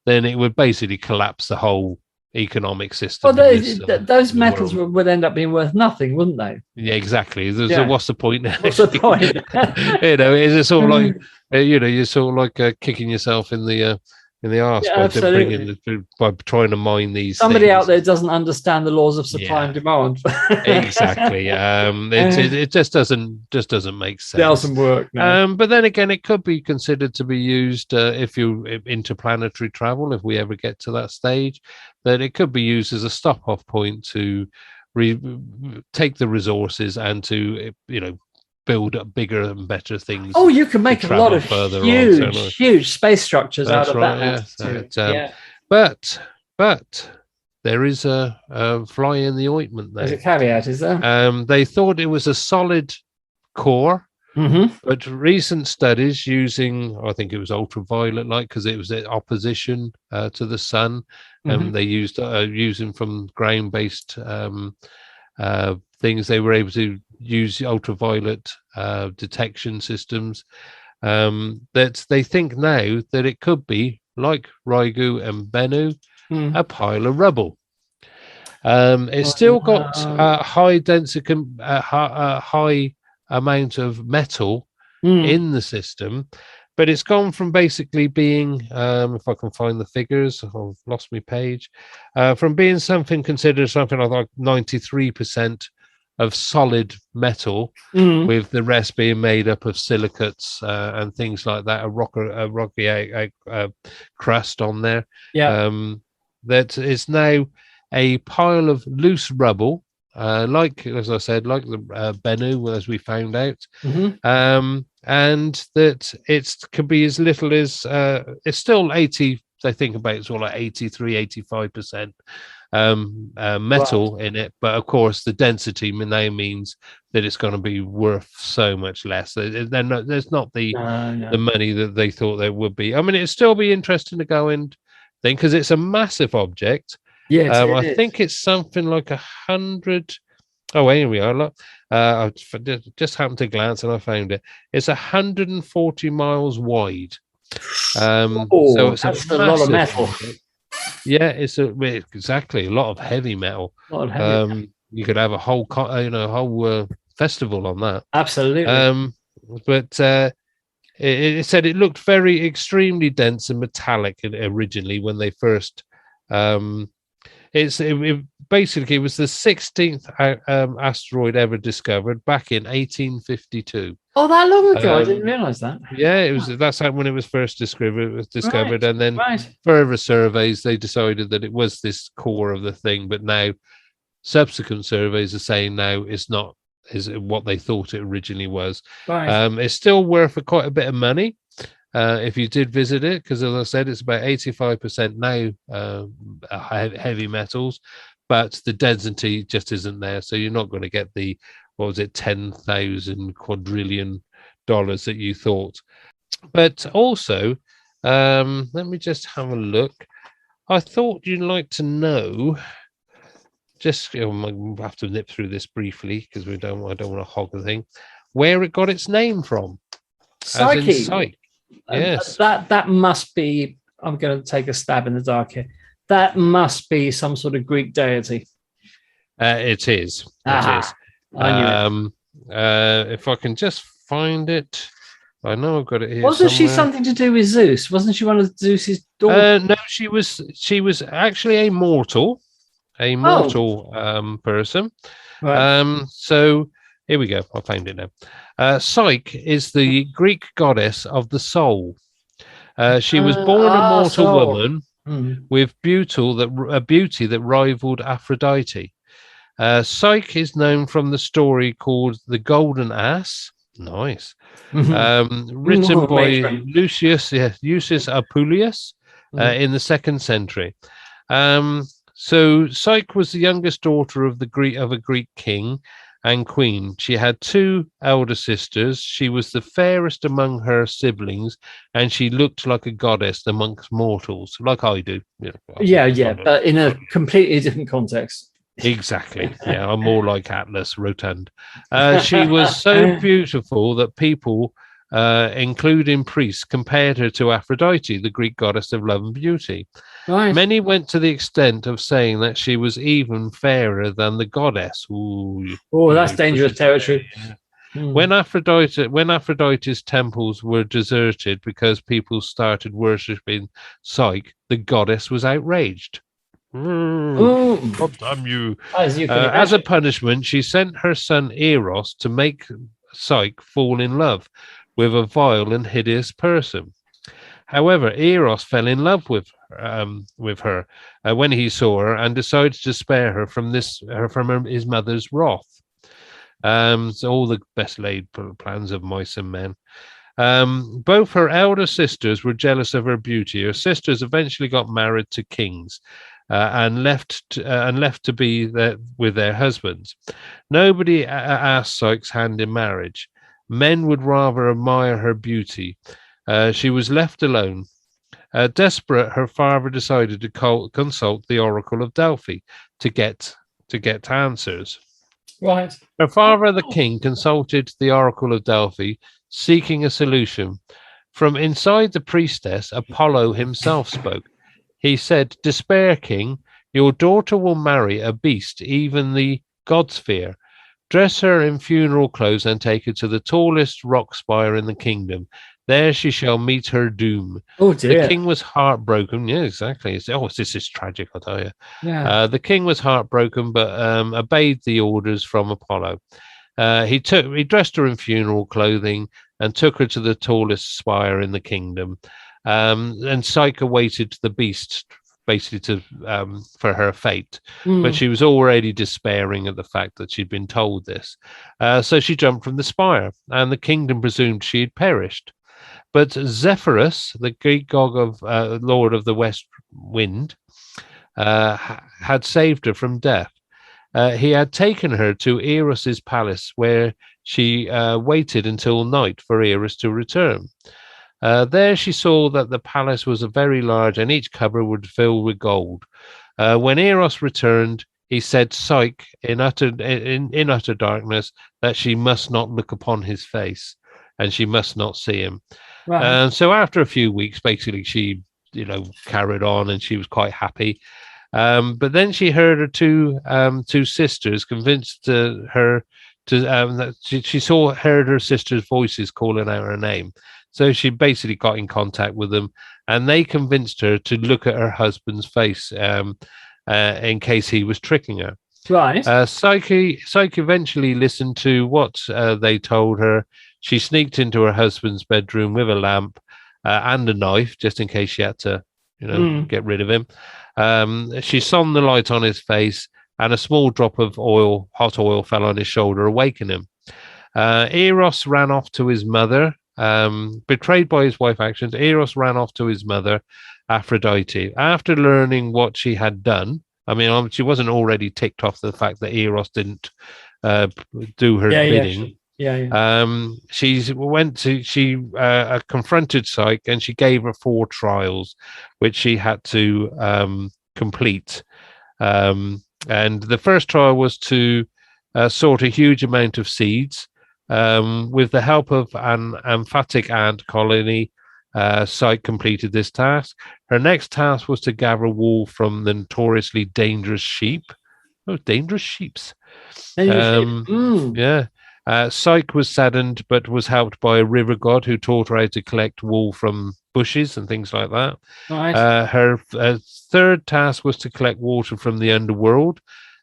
then it would basically collapse the whole economic system. Well, in those the metals world. would end up being worth nothing, wouldn't they? Yeah, exactly. Yeah. What's the point? What's the point? Is it sort of like you're sort of like kicking yourself in the arse Yeah, by trying to mine these. Somebody things. out there doesn't understand the laws of supply and demand. Exactly. It just doesn't make sense. It doesn't work. No. But then again, it could be considered to be used if interplanetary travel. If we ever get to that stage, then it could be used as a stop-off point to take the resources and to build up bigger and better things. Oh, you can make a lot of huge space structures out of that. But there is a fly in the ointment there. There's a caveat, is there? They thought it was a solid core, mm-hmm. but recent studies using, I think it was ultraviolet light, because it was in opposition to the sun, and they used using from ground-based things. They were able to use ultraviolet detection systems. That they think now that it could be like Ryugu and Bennu, a pile of rubble. It's still got a high density, high amount of metal in the system, but it's gone from basically being, if I can find the figures, I've lost my page, from being considered something like 93% of solid metal, with the rest being made up of silicates and things like that, a rocky crust on there. That is now a pile of loose rubble, like, as I said, like the Bennu, as we found out, and that it could be as little as it's still 80. They think about it's all like 83-85% metal in it, but of course the density now means that it's going to be worth so much less. There's not the money that they thought there would be. I mean, it'd still be interesting to go and think, because it's a massive object. Yes, I think it's something like 100. Oh, here we are. Look, I just happened to glance and I found it. It's 140 miles wide. So it's a lot of metal. Yeah, it's exactly a lot of heavy metal. You could have a whole festival on that. Absolutely. But it said it looked extremely dense and metallic originally when they first. Basically, it was the 16th asteroid ever discovered back in 1852. Oh, that long ago! I didn't realise that. Yeah, it was. That's when it was first discovered. Right, and then further surveys, they decided that it was this core of the thing. But now, subsequent surveys are saying now it's not what they thought it originally was. Right. It's still worth quite a bit of money if you did visit it, because as I said, it's about 85% now heavy metals, but the density just isn't there. So you're not going to get the 10,000 quadrillion dollars that you thought. But also, let me just have a look. I thought you'd like to know. Just I'll have to nip through this briefly because I don't want to hog the thing. Where it got its name from? Psyche. Yes. That must be. I'm going to take a stab in the dark here. That must be some sort of Greek deity. It is. Aha. It is. I knew it. If I can just find it, I know I've got it here. Wasn't she something to do with Zeus? Wasn't she one of Zeus's daughters? No, she was actually a mortal person. Right. So here we go. I found it now. Psyche is the Greek goddess of the soul. She was born a mortal woman with a beauty that rivaled Aphrodite. Psyche is known from the story called The Golden Ass. Nice. Written by Lucius Apuleius in the 2nd century. So Psyche was the youngest daughter of a Greek king and queen. She had 2 elder sisters. She was the fairest among her siblings, and she looked like a goddess amongst mortals, like I do. But in a completely different context. Exactly. Yeah, I'm more like Atlas, rotund. She was so beautiful that people, including priests, compared her to Aphrodite, the Greek goddess of love and beauty. Right. Many went to the extent of saying that she was even fairer than the goddess. Ooh, Oh, that's dangerous territory. Yeah. Hmm. When Aphrodite's temples were deserted because people started worshipping Psyche, the goddess was outraged. God damn you. As you can As a imagine. punishment, she sent her son Eros to make Psyche fall in love with a vile and hideous person. However, Eros fell in love with her when he saw her and decided to spare her from his mother's wrath. So all the best laid plans of mice and men. Both her elder sisters were jealous of her beauty. Her sisters eventually got married to kings and left to be there with their husbands. Nobody asked Psyche's hand in marriage. Men would rather admire her beauty. She was left alone. Desperate, her father decided to consult the Oracle of Delphi to get answers. Right. Her father, the king, consulted the Oracle of Delphi, seeking a solution. From inside the priestess, Apollo himself spoke. He said, "Despair, king. Your daughter will marry a beast even the gods fear. Dress her in funeral clothes and take her to the tallest rock spire in the kingdom. There she shall meet her doom." Oh dear. The king was heartbroken. Yeah, exactly. This is tragic, I tell you. Yeah. The king was heartbroken, but obeyed the orders from Apollo. He dressed her in funeral clothing and took her to the tallest spire in the kingdom. And Psyche awaited the beast, basically for her fate, but she was already despairing at the fact that she'd been told this. So she jumped from the spire, and the kingdom presumed she had perished. But Zephyrus, the Greek god of Lord of the West Wind, had saved her from death. He had taken her to Eros's palace, where she waited until night for Eros to return. There she saw that the palace was very large, and each cupboard would fill with gold. When Eros returned, he said Psyche in utter darkness that she must not look upon his face, and she must not see him. Right. So after a few weeks, basically she carried on, and she was quite happy. But then she heard her two sisters convinced her to that she heard her sisters' voices calling out her name. So she basically got in contact with them, and they convinced her to look at her husband's face in case he was tricking her. Right. Psyche eventually listened to what they told her. She sneaked into her husband's bedroom with a lamp and a knife, just in case she had to, get rid of him. She shone the light on his face, and a small drop of hot oil, fell on his shoulder, awakening him. Eros ran off to his mother. Betrayed by his wife's actions, Eros ran off to his mother, Aphrodite. After learning what she had done, I mean, she wasn't already ticked off the fact that Eros didn't do her bidding. She confronted Psyche, and she gave her 4 trials, which she had to complete. And the first trial was to sort a huge amount of seeds. With the help of an emphatic ant colony, Psyche completed this task. Her next task was to gather wool from the notoriously dangerous sheep. Oh, dangerous sheeps. Yeah. Psyche was saddened, but was helped by a river god who taught her how to collect wool from bushes and things like that. Right. Her third task was to collect water from the underworld.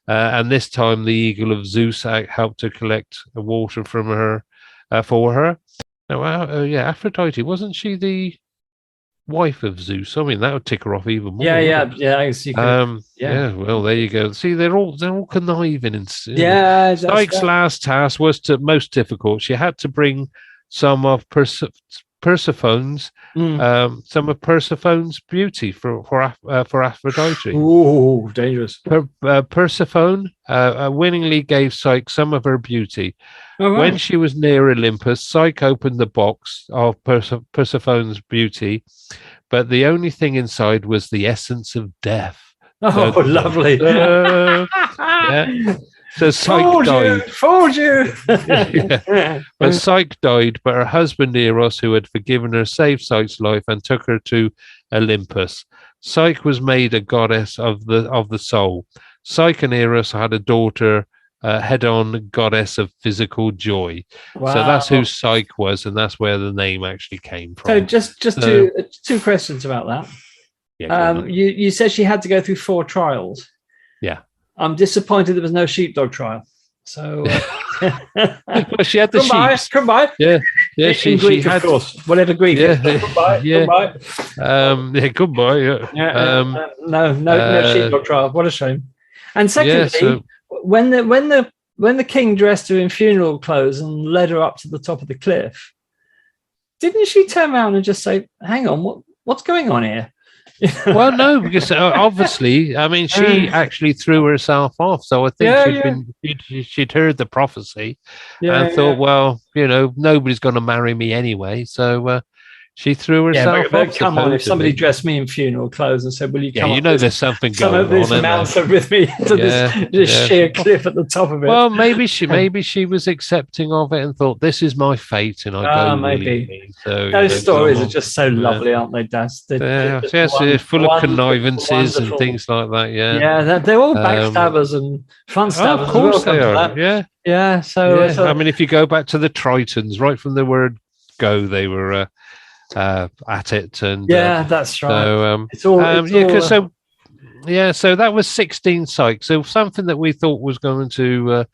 And this time, the eagle of Zeus helped her collect water from her for her. Now, Aphrodite, wasn't she the wife of Zeus? I mean, that would tick her off even more. I see. Well, there you go. See, they're all conniving. And Psyche's last task was most difficult. She had to bring some of Persephone's beauty for Aphrodite. Ooh, dangerous. Persephone winningly gave Psyche some of her beauty. Right. When she was near Olympus, Psyche opened the box of Persephone's beauty, but the only thing inside was the essence of death. Oh, lovely. Yeah. So Psyche died. Fooled you. Yeah. But Psyche died, but her husband Eros, who had forgiven her, saved Psyche's life and took her to Olympus. Psyche was made a goddess of the soul. Psyche and Eros had a daughter, head-on goddess of physical joy. Wow. So that's who Psyche was, and that's where the name actually came from. So just two questions about that. Yeah, you said she had to go through 4 trials. Yeah. I'm disappointed there was no sheepdog trial. So well, she had the sheep. Come by. Yeah. In Greek, of course. Whatever Greek. Yeah. Goodbye. Goodbye. No sheepdog trial. What a shame. And secondly, when the king dressed her in funeral clothes and led her up to the top of the cliff, didn't she turn around and just say, "Hang on, what's going on here?" Well, no, because obviously, I mean, she actually threw herself off. So I think she'd heard the prophecy and thought, well, nobody's going to marry me anyway. So she threw herself off. Come on, if somebody dressed me in funeral clothes and said, "Will you come?" there's something going on. This mountain with me to this sheer cliff at the top of it. Well, maybe she was accepting of it and thought, "This is my fate," and I go. Maybe. So those stories are just so lovely, aren't they, Daz? They're full of connivances and things like that. Yeah, they're all backstabbers and front stabbers. Of course they are. Yeah. So I mean, if you go back to the Tritons, right from the word go, they were at it, and that's right. So so that was 16 Psyche. So something that we thought was going to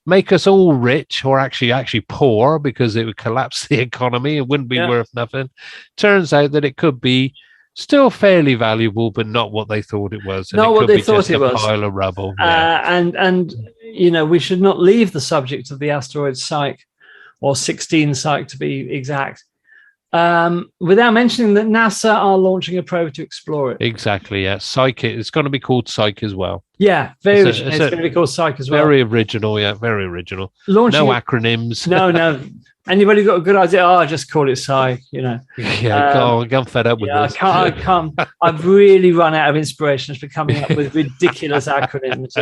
make us all rich, or actually poor, because it would collapse the economy. It wouldn't be worth nothing. Turns out that it could be still fairly valuable, but not what they thought it was. Not what they thought it was. A pile of rubble. And we should not leave the subject of the asteroid Psyche, or 16 Psyche to be exact, without mentioning that NASA are launching a probe to explore it. Exactly, yeah. Psyche, it's going to be called Psyche as well. Yeah, it's going to be called Psyche as well. Very original, very original. No acronyms. No. Anybody got a good idea? Oh, just call it Psyche, Yeah, I'm fed up with this. I can't. I've really run out of inspirations for coming up with ridiculous acronyms,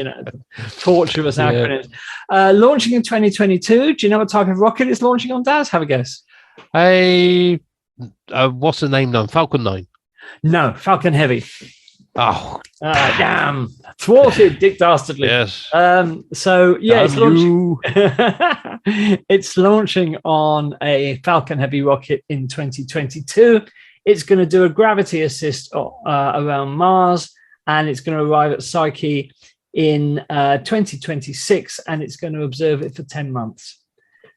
torturous acronyms. Launching in 2022. Do you know what type of rocket it's launching on, Daz? Have a guess. What's the name now? Falcon 9. No, Falcon Heavy. Oh, damn! Thwarted, Dick Dastardly. Yes. It's launching. It's launching on a Falcon Heavy rocket in 2022. It's going to do a gravity assist around Mars, and it's going to arrive at Psyche in 2026, and it's going to observe it for 10 months.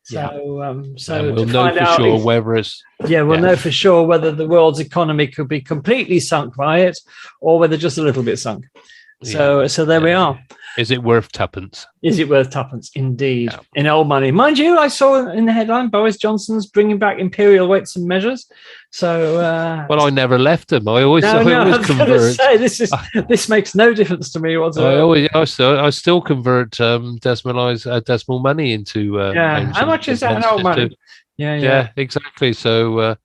So we'll know for sure whether it's we'll know for sure whether the world's economy could be completely sunk by it, or whether just a little bit sunk. So there we are. Is it worth tuppence? Is it worth tuppence? Indeed, in old money, mind you. I saw in the headline Boris Johnson's bringing back imperial weights and measures. So I never left them. I always convert. This makes no difference to me whatsoever. I still convert decimal money into How much is that in old money? Yeah, exactly. So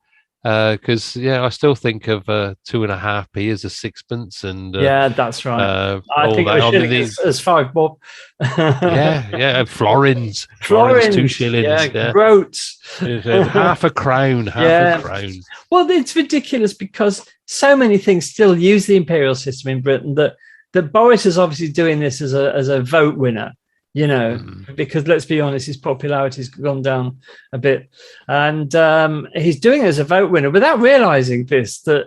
because I still think of 2.5p as a sixpence, and that's right. I think a shilling is 5 bob. Florins 2 shillings, groats, half a crown. Well, it's ridiculous because so many things still use the imperial system in Britain that Boris is obviously doing this as a vote winner. Because let's be honest, his popularity's gone down a bit, and he's doing it as a vote winner without realizing that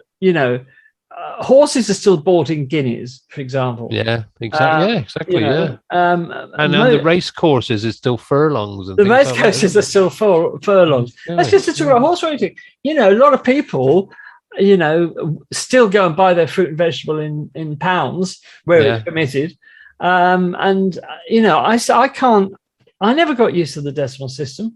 horses are still bought in guineas, for example. Yeah, exactly. And the race courses is still furlongs. And the race courses are still furlongs. That's just to talk about horse racing. A lot of people, still go and buy their fruit and vegetable in pounds where it's permitted. I never got used to the decimal system,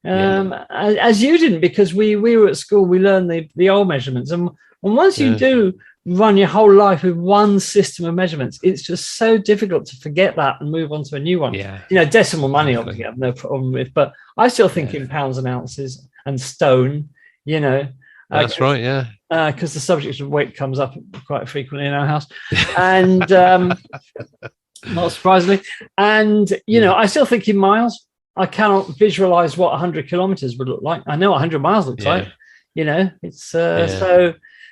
as you didn't, because we were at school, we learned the old measurements. And once you do run your whole life with one system of measurements, it's just so difficult to forget that and move on to a new one. Decimal money, obviously, I have no problem with, but I still think in pounds and ounces and stone, That's right, yeah. Because the subject of weight comes up quite frequently in our house. And not surprisingly. And, I still think in miles. I cannot visualize what 100 kilometers would look like. I know what 100 miles looks like. It's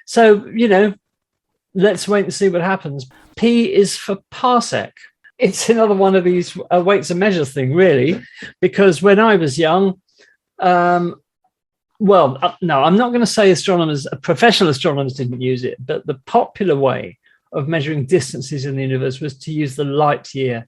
so, let's wait and see what happens. P is for parsec. It's another one of these weights and measures thing, really, because when I was young, no, I'm not going to say professional astronomers didn't use it, but the popular way of measuring distances in the universe was to use the light year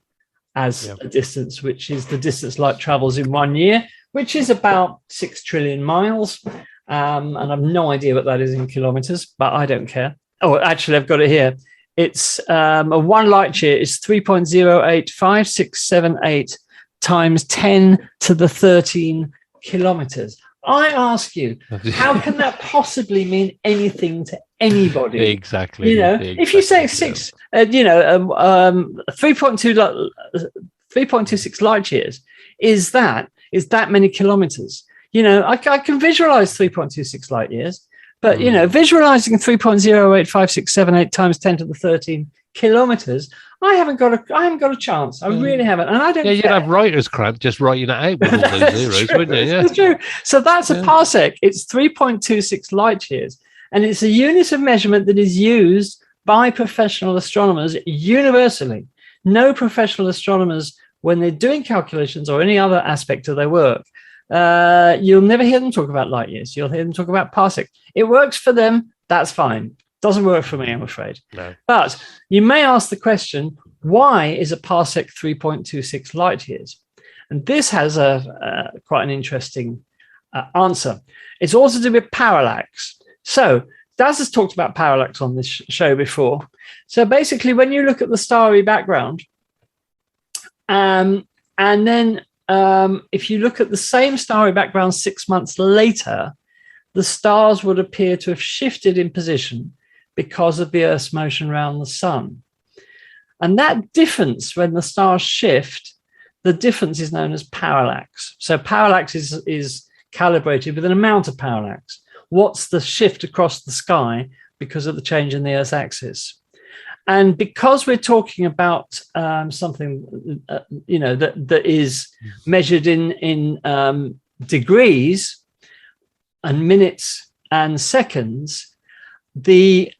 as a distance, which is the distance light travels in 1 year, which is about 6 trillion miles. And I've no idea what that is in kilometers, but I don't care. Oh, actually, I've got it here. It's a 1 light year is 3.085678 times 10 to the 13 kilometers. I ask you, how can that possibly mean anything to anybody? Exactly. If you say 3.26 light years is that many kilometers. I can visualize 3.26 light years, but visualizing 3.085678 times 10 to the 13 kilometers, I haven't got a chance. I really haven't, and I don't. Yeah, you'd have writer's cramp just writing it out with all those zeros, wouldn't you? Yeah, that's true. So that's a parsec. It's 3.26 light years, and it's a unit of measurement that is used by professional astronomers universally. No professional astronomers, when they're doing calculations or any other aspect of their work, you'll never hear them talk about light years. You'll hear them talk about parsec. It works for them. That's fine. Doesn't work for me, I'm afraid. No. But you may ask the question, why is a parsec 3.26 light years? And this has quite an interesting answer. It's also to do with parallax. So Daz has talked about parallax on this show before. So basically, when you look at the starry background, and then if you look at the same starry background 6 months later, the stars would appear to have shifted in position because of the Earth's motion around the sun. And that difference, when the stars shift, the difference is known as parallax. So parallax is calibrated with an amount of parallax. What's the shift across the sky because of the change in the Earth's axis? And because we're talking about something, that is measured in degrees and minutes and seconds, the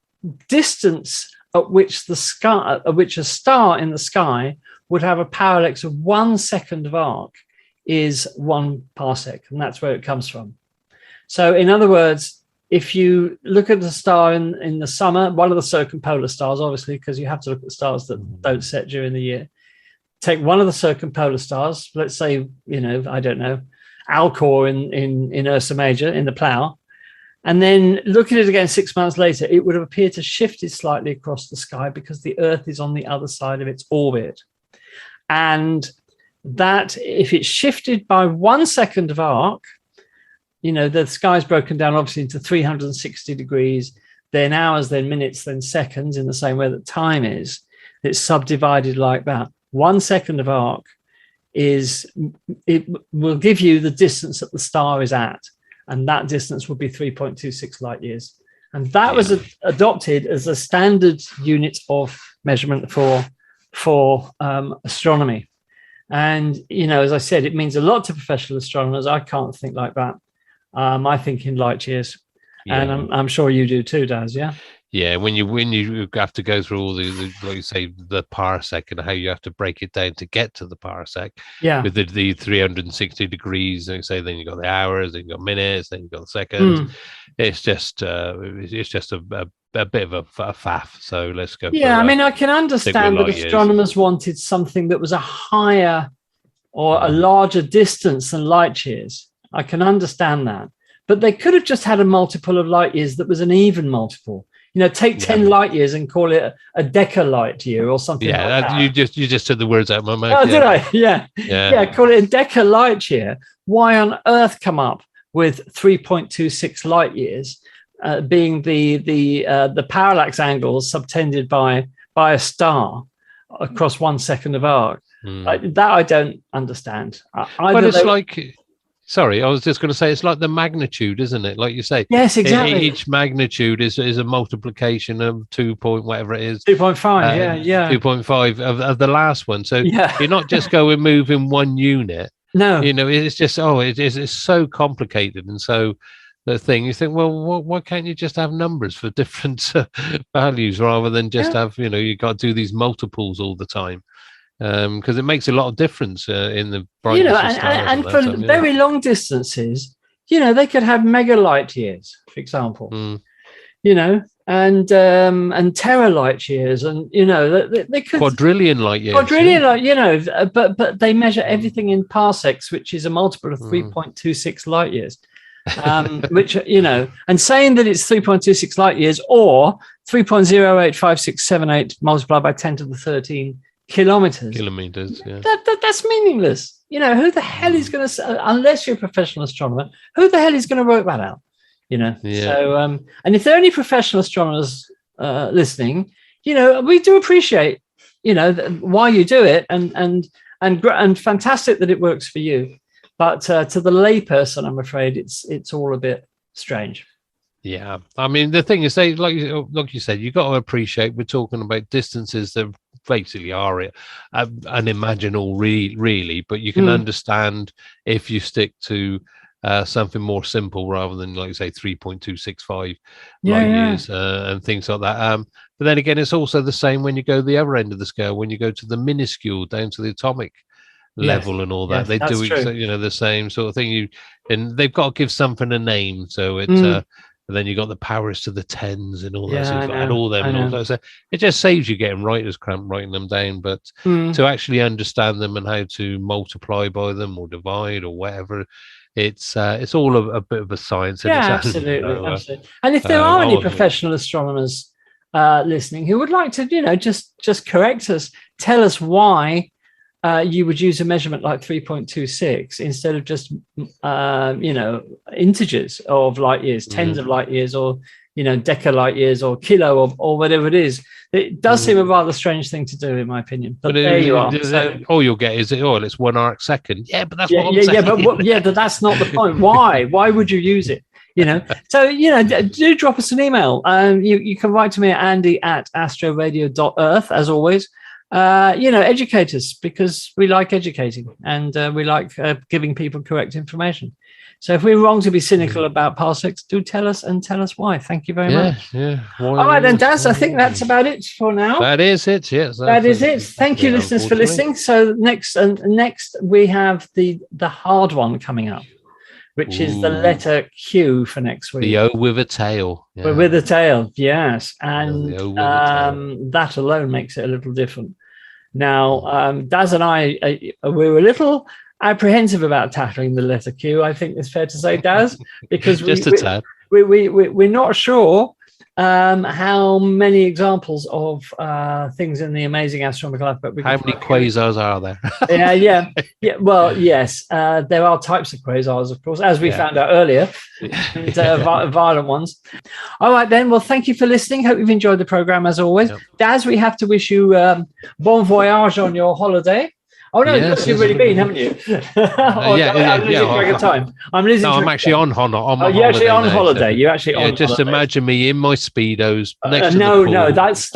distance at which a star in the sky would have a parallax of 1 second of arc is 1 parsec, and that's where it comes from. So, in other words, if you look at the star in the summer, one of the circumpolar stars, obviously, because you have to look at the stars that don't set during the year. Take one of the circumpolar stars, let's say, I don't know, Alcor in Ursa Major in the Plough, and then look at it again 6 months later, it would have appeared to shifted slightly across the sky because the Earth is on the other side of its orbit. And that, if it shifted by 1 second of arc, the sky's broken down obviously into 360 degrees, then hours, then minutes, then seconds, in the same way that time is. It's subdivided like that. 1 second of arc will give you the distance that the star is at. And that distance would be 3.26 light years. And that was adopted as a standard unit of measurement for astronomy. And, as I said, it means a lot to professional astronomers. I can't think like that. I think in light years, and I'm sure you do too, Daz. Yeah. Yeah, when you have to go through all the like you say, the parsec, and how you have to break it down to get to the parsec. Yeah. With the 360 degrees, and say then you got the hours, then you got minutes, then you got the seconds. It's just a bit of a faff. So let's go. Yeah, I can understand that astronomers wanted something that was a higher or a larger distance than light years. I can understand that, but they could have just had a multiple of light years that was an even multiple. Take 10 light years and call it a decalight year or something. Yeah, like that. You just took the words out of my mouth. Oh, did I? Yeah. Call it a decalight year. Why on earth come up with 3.26 light years being the parallax angles subtended by a star across 1 second of arc? That I don't understand. Sorry, I was just going to say it's like the magnitude, isn't it? Like you say, Yes, exactly. Each magnitude is a multiplication of 2 point whatever it is, 2.5. Yeah. 2.5 of the last one. So you're not just going moving one unit. No, It's just it's so complicated, and so the thing you think, well, why can't you just have numbers for different values rather than just have you got to do these multiples all the time. Because it makes a lot of difference in the brightness of stars and for very long distances, they could have mega light years, for example, and tera light years, and they could quadrillion light years, but they measure everything in parsecs, which is a multiple of 3.26 light years. Which and saying that it's 3.26 light years or 3.085678 multiplied by 10 to the 13 kilometers, yeah. That's meaningless. Who the hell is going to, unless you're a professional astronomer, who the hell is going to work that out? So and if there are any professional astronomers listening, we do appreciate why you do it, and fantastic that it works for you, but to the layperson, I'm afraid it's all a bit strange. Yeah, I mean, the thing is, like you said, you got to appreciate we're talking about distances that basically are unimaginable, really. But you can understand if you stick to something more simple rather than, like you say, 3.265 light years and things like that. But then again, it's also the same when you go the other end of the scale, when you go to the minuscule down to the atomic level and all that. They do the same sort of thing. And they've got to give something a name, so it's. And then you got the powers to the tens and all that, and all them and all that. So it just saves you getting writer's cramp writing them down. But to actually understand them and how to multiply by them or divide or whatever, it's all a bit of a science. Absolutely. And if there are any professional astronomers listening who would like to, just correct us, tell us why you would use a measurement like 3.26 instead of just, integers of light years, tens of light years, or, deca light years, or kilo, or whatever it is. It does seem a rather strange thing to do, in my opinion. But there you are. So, all you'll get is, it's 1 arc second. Yeah, but that's what I'm saying. But that's not the point. Why? Why would you use it? So, do drop us an email. You can write to me at andy@astroradio.earth, as always. Educate us, because we like educating, and we like giving people correct information. So if we're wrong to be cynical about parsecs, do tell us, and tell us why. Thank you very much. All right then, Daz, I think that's about it for now. That is it. Yes, that is it. Thank you, listeners, for listening. So next we have the hard one coming up, which is the letter Q for next week. The O with a tail. Yeah. With a tail, yes. And that alone makes it a little different. Now, Daz and I, we were a little apprehensive about tackling the letter Q, I think it's fair to say, Daz, because we're not sure how many examples of things in the amazing astronomical alphabet. How many quasars are there? Yeah. Well, yes, there are types of quasars, of course, as we found out earlier, and violent ones. All right, then. Well, thank you for listening. Hope you've enjoyed the program, as always. Yep. Daz, we have to wish you bon voyage on your holiday. Oh no, you've already been, haven't you? I'm losing track of time. I'm actually on holiday. You're actually on holiday. You're actually on just holiday. Imagine me in my speedos next to the pool. No, that's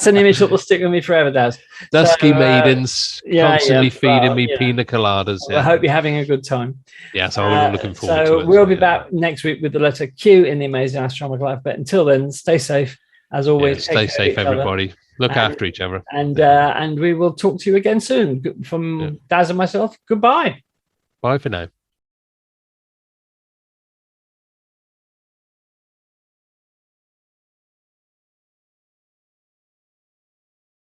an image that will stick with me forever, Daz. Dusky maidens constantly feeding me pina coladas. I hope you're having a good time. Yes, I'm looking forward to it. So we'll be back next week with the letter Q in the amazing astronomical alphabet. Until then, stay safe. As always, stay safe, everybody. Look after each other. And we will talk to you again soon. From Daz and myself, goodbye. Bye for now.